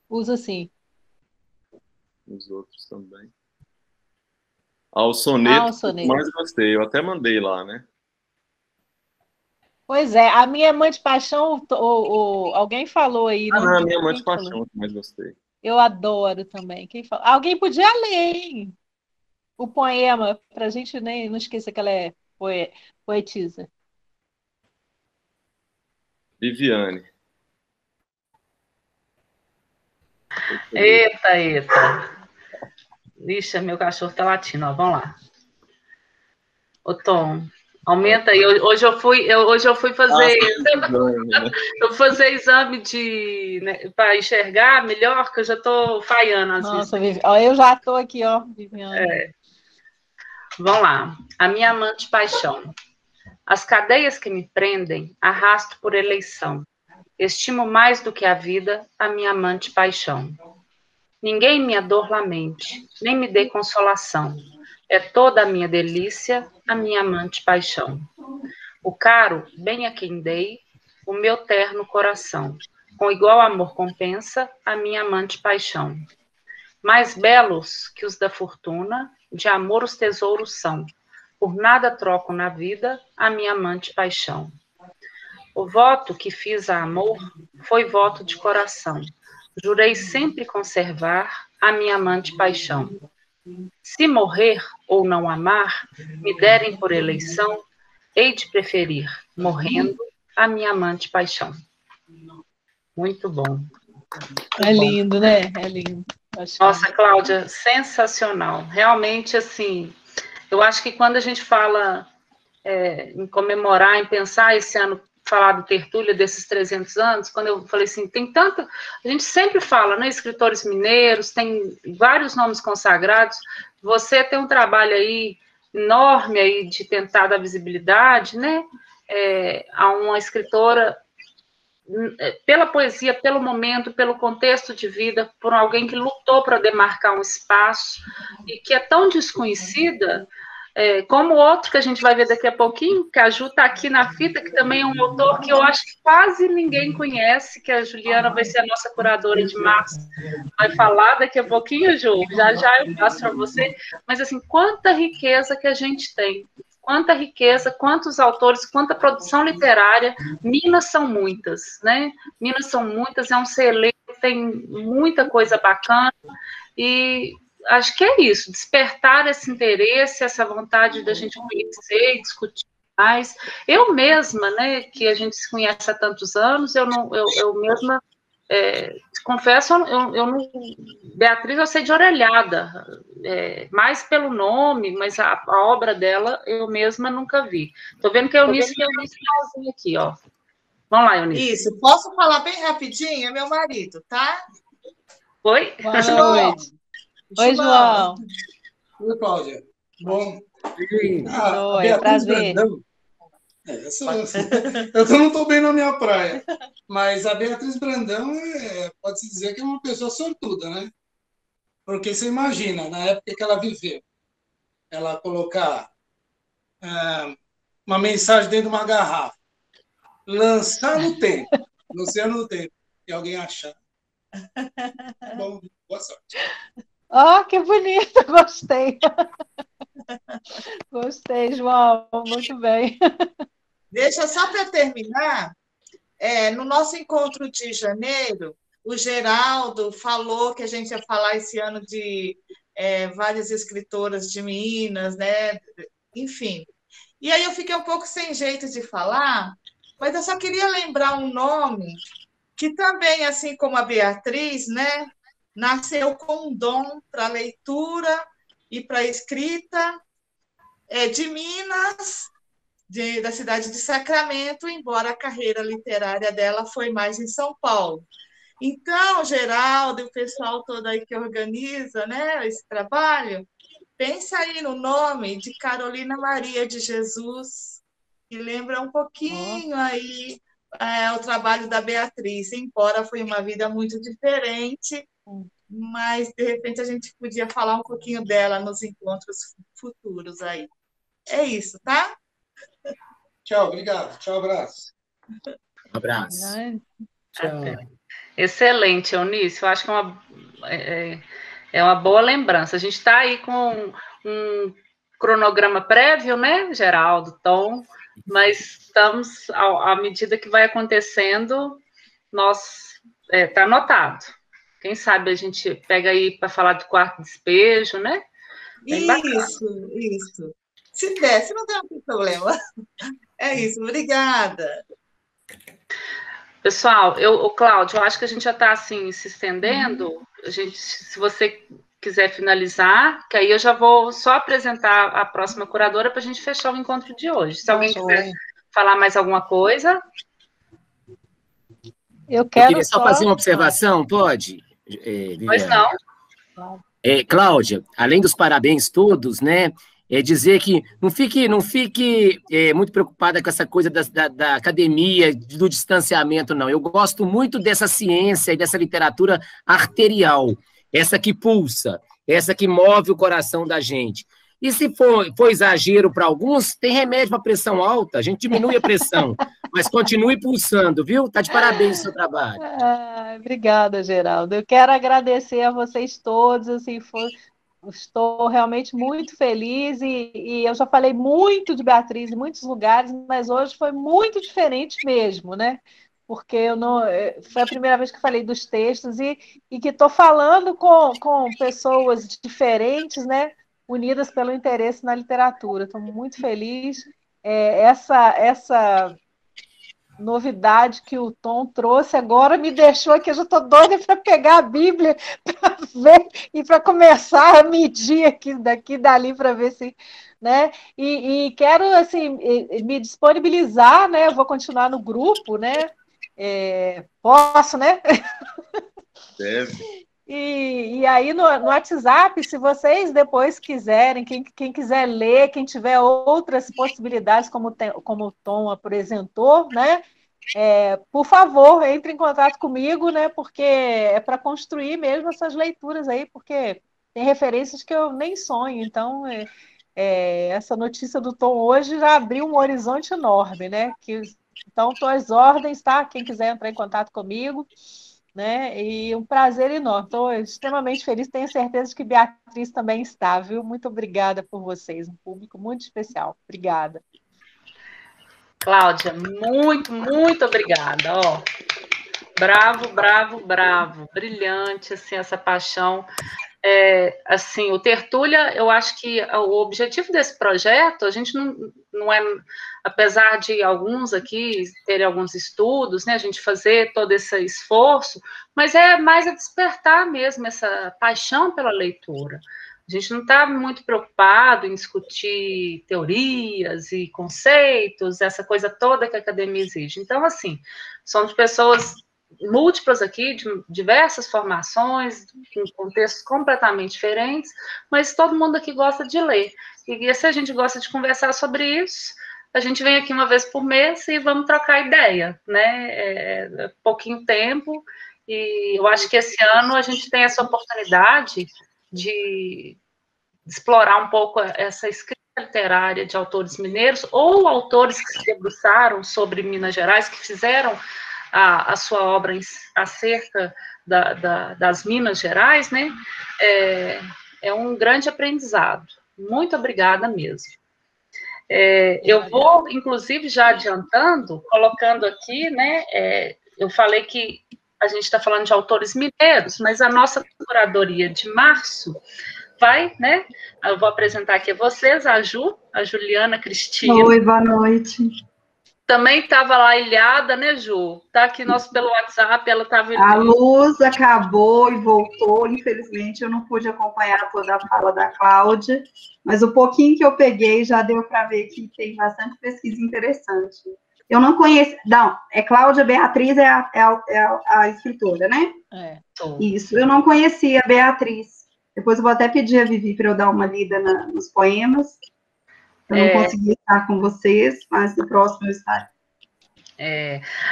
Usa sim. Os outros também. O soneto, mais gostei. Eu até mandei lá, né? Pois é, a minha Amante de Paixão, alguém falou aí. Não, a minha Amante de Paixão, que mais gostei. Eu adoro também. Quem falou? Alguém podia ler, hein? O poema, para a gente nem não esquecer que ela é poetisa. Viviane. Eita. Lixa, meu cachorro tá latindo, ó. Vamos lá. Ô, Tom, aumenta aí. Hoje eu fui fazer. Eu vou fazer exame para enxergar melhor, que eu já tô falhando às vezes. Nossa, eu já tô aqui, ó, Viviane. Vamos lá. A minha amante paixão. As cadeias que me prendem, arrasto por eleição. Estimo mais do que a vida, a minha amante paixão. Ninguém minha dor lamente, nem me dê consolação. É toda a minha delícia, a minha amante paixão. O caro, bem a quem dei, o meu terno coração. Com igual amor compensa, a minha amante paixão. Mais belos que os da fortuna, de amor os tesouros são. Por nada troco na vida, a minha amante paixão. O voto que fiz a amor foi voto de coração. Jurei sempre conservar a minha amante paixão. Se morrer ou não amar, me derem por eleição, hei de preferir, morrendo, a minha amante paixão. Muito bom. É lindo, né? É lindo. Nossa, Cláudia, sensacional. Realmente, assim, eu acho que quando a gente fala em comemorar, em pensar esse ano, falar do Tertúlia, desses 300 anos, quando eu falei assim, tem tanto... A gente sempre fala, né? Escritores mineiros, tem vários nomes consagrados. Você tem um trabalho aí enorme aí de tentar dar visibilidade, né? A uma escritora, pela poesia, pelo momento, pelo contexto de vida, por alguém que lutou para demarcar um espaço e que é tão desconhecida, como outro que a gente vai ver daqui a pouquinho, que a Ju está aqui na fita, que também é um autor que eu acho que quase ninguém conhece, que a Juliana vai ser a nossa curadora de março, vai falar daqui a pouquinho, Ju, já eu passo para você, mas assim, quanta riqueza que a gente tem, quanta riqueza, quantos autores, quanta produção literária. Minas são muitas, né? Minas são muitas, é um celeiro, tem muita coisa bacana, e acho que é isso, despertar esse interesse, essa vontade da gente conhecer e discutir mais. Eu mesma, né, que a gente se conhece há tantos anos, eu mesma, confesso, eu não... Beatriz, eu sei de orelhada, mais pelo nome, mas a obra dela eu mesma nunca vi. Estou vendo que a Eunice tem um sinalzinho aqui, ó. Vamos lá, Eunice. Isso, posso falar bem rapidinho? É meu marido, tá? Oi? João. Oi, João. Oi, Cláudia. Bom. Oi, prazer. Brandão, eu não estou bem na minha praia, mas a Beatriz Brandão pode-se dizer que é uma pessoa sortuda, né? Porque você imagina, na época que ela viveu, ela colocar uma mensagem dentro de uma garrafa, lançar no tempo, no oceano do tempo, e alguém achar. Bom, boa sorte. Oh, que bonito, gostei. Gostei, João, muito bem. Deixa só para terminar, no nosso encontro de janeiro, o Geraldo falou que a gente ia falar esse ano de várias escritoras de Minas, né? Enfim. E aí eu fiquei um pouco sem jeito de falar, mas eu só queria lembrar um nome que também, assim como a Beatriz, né, nasceu com um dom para leitura e para escrita, de Minas, da cidade de Sacramento, embora a carreira literária dela foi mais em São Paulo. Então, Geraldo e o pessoal todo aí que organiza, né, esse trabalho, pensa aí no nome de Carolina Maria de Jesus, que lembra um pouquinho aí o trabalho da Beatriz, embora foi uma vida muito diferente, mas, de repente, a gente podia falar um pouquinho dela nos encontros futuros aí. É isso, tá? Tchau, obrigado. Tchau, abraço. Um abraço. Tchau. Excelente, Eunice. Eu acho que é uma boa lembrança. A gente está aí com um cronograma prévio, né, Geraldo, Tom, mas estamos, à medida que vai acontecendo, está anotado. Quem sabe a gente pega aí para falar do quarto despejo, né? Isso. Se der, se não tem problema. É isso, obrigada. Pessoal, Cláudio, eu acho que a gente já está assim, se estendendo. Se você quiser finalizar, que aí eu já vou só apresentar a próxima curadora para a gente fechar o encontro de hoje. Se alguém quiser falar mais alguma coisa. Eu queria só fazer uma observação, pode? Pois não. Cláudia, além dos parabéns todos, né? é dizer que não fique muito preocupada com essa coisa da academia, do distanciamento, não. Eu gosto muito dessa ciência e dessa literatura arterial, essa que pulsa, essa que move o coração da gente. E se for exagero para alguns, tem remédio para pressão alta, a gente diminui a pressão, mas continue pulsando, viu? Está de parabéns o seu trabalho. Obrigada, Geraldo. Eu quero agradecer a vocês todos, assim, estou realmente muito feliz e eu já falei muito de Beatriz em muitos lugares, mas hoje foi muito diferente mesmo, né? Porque foi a primeira vez que falei dos textos e que estou falando com pessoas diferentes, né? Unidas pelo interesse na literatura. Estou muito feliz. Essa novidade que o Tom trouxe agora me deixou aqui, eu já estou doida para pegar a Bíblia para ver e para começar a medir aqui daqui e dali para ver se, né? E quero assim me disponibilizar, né? Eu vou continuar no grupo, né? Posso, né? Deve. E aí no WhatsApp, se vocês depois quiserem, quem quiser ler, quem tiver outras possibilidades, como o Tom apresentou, né? Por favor, entre em contato comigo, né? Porque é para construir mesmo essas leituras aí, porque tem referências que eu nem sonho. Então, essa notícia do Tom hoje já abriu um horizonte enorme, né? Então, estou às ordens, tá? Quem quiser entrar em contato comigo. Né? E um prazer enorme. Estou extremamente feliz, tenho certeza que Beatriz também está, viu? Muito obrigada por vocês, um público muito especial. Obrigada. Cláudia, muito, muito obrigada. Ó, bravo, bravo, bravo, brilhante, assim, essa paixão. Assim, o Tertúlia, eu acho que o objetivo desse projeto, a gente não é, apesar de alguns aqui terem alguns estudos, né, a gente fazer todo esse esforço, mas é mais a despertar mesmo essa paixão pela leitura. A gente não está muito preocupado em discutir teorias e conceitos, essa coisa toda que a academia exige. Então, assim, somos pessoas múltiplas aqui, de diversas formações, em contextos completamente diferentes, mas todo mundo aqui gosta de ler. E se a gente gosta de conversar sobre isso, a gente vem aqui uma vez por mês e vamos trocar ideia, né? Pouquinho tempo, e eu acho que esse ano a gente tem essa oportunidade de explorar um pouco essa escrita literária de autores mineiros, ou autores que se debruçaram sobre Minas Gerais, que fizeram a sua obra acerca das Minas Gerais, né? É um grande aprendizado. Muito obrigada mesmo. Eu vou, inclusive, já adiantando, colocando aqui, né? Eu falei que a gente está falando de autores mineiros, mas a nossa curadoria de março vai, né? Eu vou apresentar aqui a vocês, a Juliana Cristina. Oi, boa noite. Também estava lá ilhada, né, Ju? Está aqui pelo WhatsApp, ela estava... A luz acabou e voltou, infelizmente eu não pude acompanhar toda a fala da Cláudia, mas o pouquinho que eu peguei já deu para ver que tem bastante pesquisa interessante. Eu não conheço... Não, Cláudia Beatriz é a escritora, né? Isso, eu não conhecia a Beatriz. Depois eu vou até pedir a Vivi para eu dar uma lida nos poemas. Eu não consegui estar com vocês, mas no próximo eu estarei.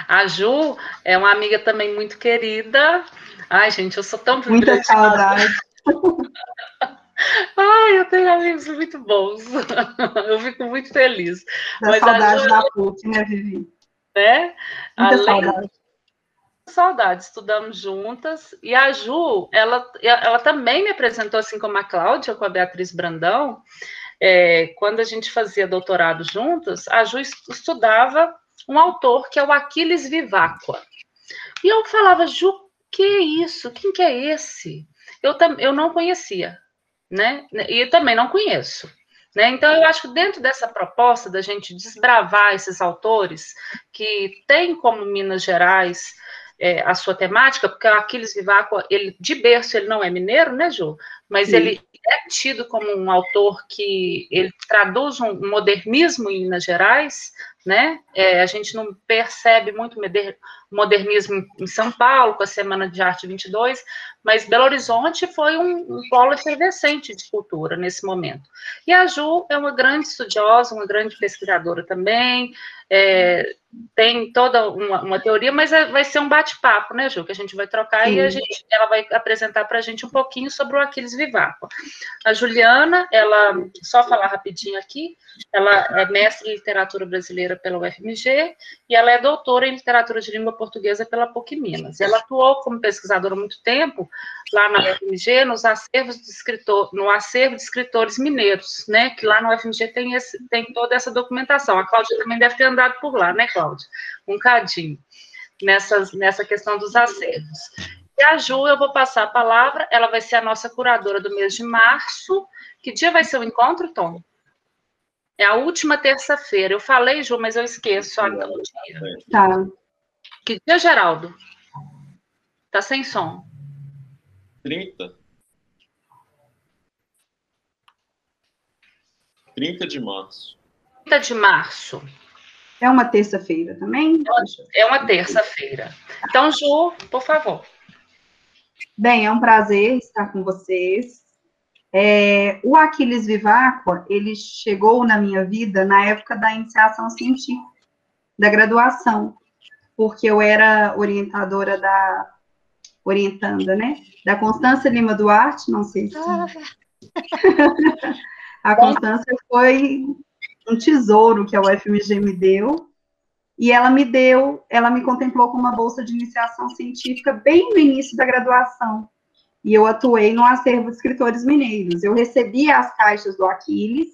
A Ju é uma amiga também muito querida. Ai, gente, eu sou tão muita saudade. Ai, eu tenho amigos muito bons. Eu fico muito feliz. Da saudade da PUC, né, Vivi? Né? Muita saudade. Saudade, estudamos juntas, e a Ju, ela também me apresentou, assim como a Cláudia, com a Beatriz Brandão. Quando a gente fazia doutorado juntas, a Ju estudava um autor que é o Aquiles Viváqua. E eu falava, Ju, que é isso? Quem que é esse? Eu não conhecia, né? E também não conheço. Né? Então, eu acho que dentro dessa proposta da gente desbravar esses autores que têm como Minas Gerais a sua temática, porque o Aquiles Viváqua, ele, de berço, ele não é mineiro, né, Ju? Mas Sim. ele é tido como um autor que ele traduz um modernismo em Minas Gerais, né? A gente não percebe muito modernismo em São Paulo, com a Semana de Arte 22, mas Belo Horizonte foi um polo efervescente de cultura nesse momento. E a Ju é uma grande estudiosa, uma grande pesquisadora também, tem toda uma teoria, mas vai ser um bate-papo, né, Ju, que a gente vai trocar. Sim. E ela vai apresentar para a gente um pouquinho sobre o Aquiles Viváqua. A Juliana, só falar rapidinho aqui, ela é mestre em literatura brasileira pela UFMG e ela é doutora em literatura de língua portuguesa pela PUC Minas. Ela atuou como pesquisadora há muito tempo lá na UFMG, no acervo de escritores mineiros, né, que lá no UFMG tem toda essa documentação. A Cláudia também deve ter andado por lá, né, Cláudia? Um cadinho, nessa questão dos acervos. E a Ju, eu vou passar a palavra, ela vai ser a nossa curadora do mês de março. Que dia vai ser o encontro, Tom? É a última terça-feira. Eu falei, Ju, mas eu esqueço o dia. Tá. Que dia, Geraldo? Tá sem som. 30 de março. 30 de março. É uma terça-feira também? É uma terça-feira. Então, Ju, por favor. Bem, é um prazer estar com vocês. O Aquiles Viváqua, ele chegou na minha vida na época da iniciação científica, da graduação, porque eu era orientanda, né, da Constância Lima Duarte, não sei se... A Constância foi um tesouro que a UFMG me deu, e ela me contemplou com uma bolsa de iniciação científica bem no início da graduação, e eu atuei no acervo de escritores mineiros. Eu recebia as caixas do Aquiles,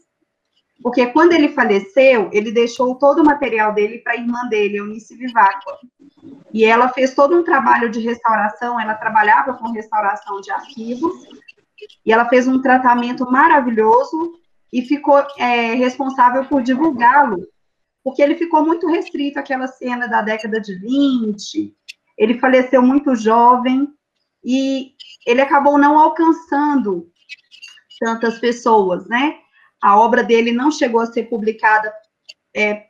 porque quando ele faleceu, ele deixou todo o material dele para a irmã dele, Eunice Viváqua, e ela fez todo um trabalho de restauração, ela trabalhava com restauração de arquivos, e ela fez um tratamento maravilhoso, e ficou responsável por divulgá-lo, porque ele ficou muito restrito àquela cena da década de 20, ele faleceu muito jovem, e ele acabou não alcançando tantas pessoas, né? A obra dele não chegou a ser publicada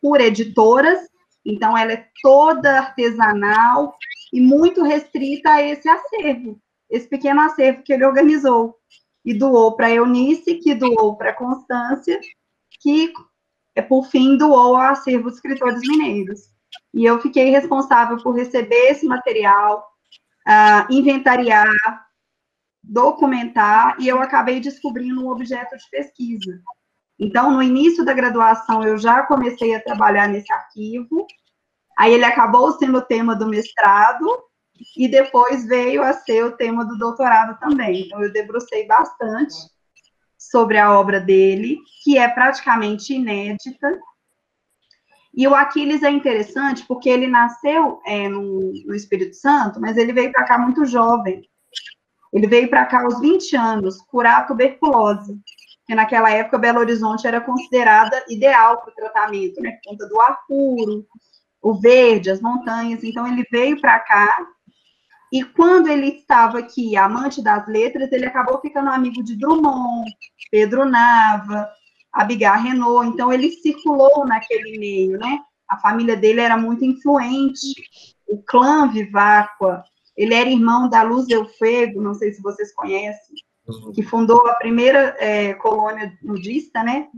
por editoras, então ela é toda artesanal e muito restrita a esse acervo, esse pequeno acervo que ele organizou, e doou para a Eunice, que doou para a Constância, que, por fim, doou ao acervo de escritores mineiros. E eu fiquei responsável por receber esse material, inventariar, documentar, e eu acabei descobrindo um objeto de pesquisa. Então, no início da graduação, eu já comecei a trabalhar nesse arquivo, aí ele acabou sendo o tema do mestrado, e depois veio a ser o tema do doutorado também. Então, eu debrucei bastante sobre a obra dele, que é praticamente inédita. E o Aquiles é interessante porque ele nasceu no Espírito Santo, mas ele veio para cá muito jovem. Ele veio para cá aos 20 anos, curar a tuberculose, porque naquela época Belo Horizonte era considerada ideal para o tratamento, né, por conta do ar puro, o verde, as montanhas. Então, ele veio para cá, e quando ele estava aqui, amante das letras, ele acabou ficando amigo de Drummond, Pedro Nava, Abigail Renault. Então, ele circulou naquele meio, né? A família dele era muito influente, o clã Viváqua, ele era irmão da Luz del Fuego, não sei se vocês conhecem, que fundou a primeira colônia nudista, né,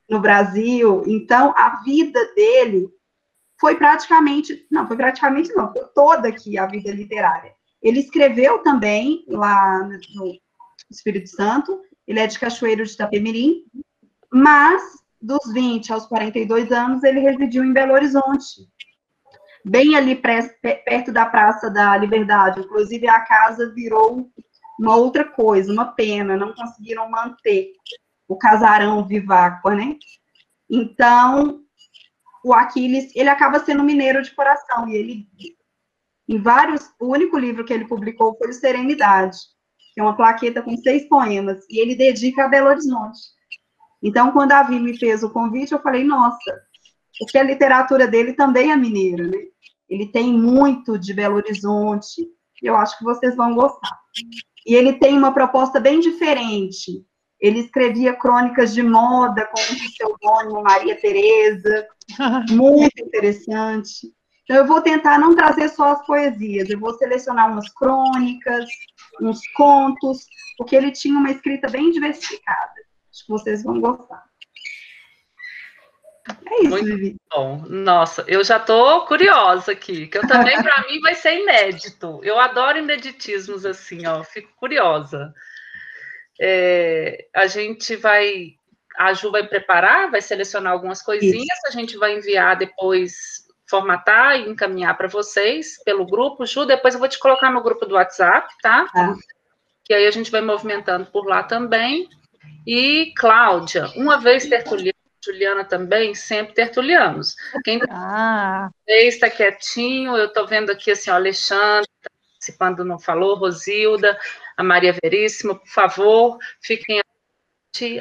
no Brasil. Então, a vida dele foi toda aqui a vida literária. Ele escreveu também lá no Espírito Santo, ele é de Cachoeiro de Itapemirim, mas dos 20 aos 42 anos ele residiu em Belo Horizonte, bem ali perto da Praça da Liberdade. Inclusive a casa virou uma outra coisa, uma pena, não conseguiram manter o casarão Viváqua, né? Então, o Aquiles, ele acaba sendo mineiro de coração, e ele, o único livro que ele publicou foi o Serenidade, que é uma plaqueta com 6 poemas, e ele dedica a Belo Horizonte. Então, quando a Vi me fez o convite, eu falei, nossa, porque a literatura dele também é mineira, né? ele tem muito de Belo Horizonte, eu acho que vocês vão gostar. E ele tem uma proposta bem diferente. Ele escrevia crônicas de moda com o pseudônimo Maria Tereza, muito interessante. Então, eu vou tentar não trazer só as poesias, eu vou selecionar umas crônicas, uns contos, porque ele tinha uma escrita bem diversificada. Acho que vocês vão gostar. É isso, Vivi. Bom, nossa, eu já estou curiosa aqui, que eu também, para mim, vai ser inédito. Eu adoro ineditismos assim, ó, fico curiosa. A Ju vai preparar, vai selecionar algumas coisinhas, isso. A gente vai enviar depois, formatar e encaminhar para vocês pelo grupo. Ju, depois eu vou te colocar no grupo do WhatsApp, tá? Que aí a gente vai movimentando por lá também. E, Cláudia, uma vez tertuliana, Juliana também, sempre tertulianos. Quem está quietinho, eu estou vendo aqui assim, o Alexandre tá participando, não falou, Rosilda, a Maria Veríssima, por favor, fiquem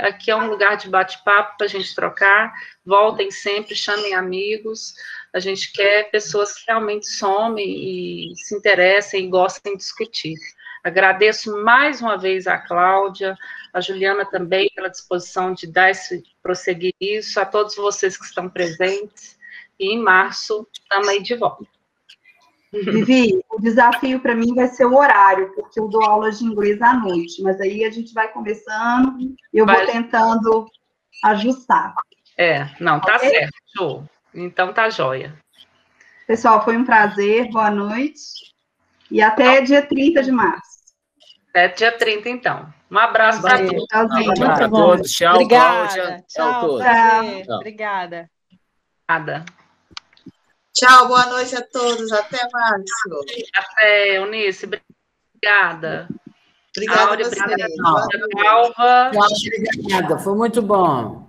aqui, é um lugar de bate-papo para a gente trocar, voltem sempre, chamem amigos, a gente quer pessoas que realmente somem e se interessem e gostem de discutir. Agradeço mais uma vez a Cláudia, a Juliana também, pela disposição de prosseguir isso, a todos vocês que estão presentes, e em março estamos aí de volta. Vivi, o desafio para mim vai ser o horário, porque eu dou aula de inglês à noite, mas aí a gente vai começando e eu vou tentando ajustar. Não, tá certo, Ju. Então tá jóia. Pessoal, foi um prazer, boa noite, e até dia 30 de março. Até dia 30, então. Um abraço para todos. Para todos. Tchau, obrigada. Cláudia. Tchau, tchau. Obrigada. Nada. Tchau, boa noite a todos. Até março. Até, Eunice. Obrigada. Obrigada a Áurea, vocês. obrigada. Obrigada, foi muito bom.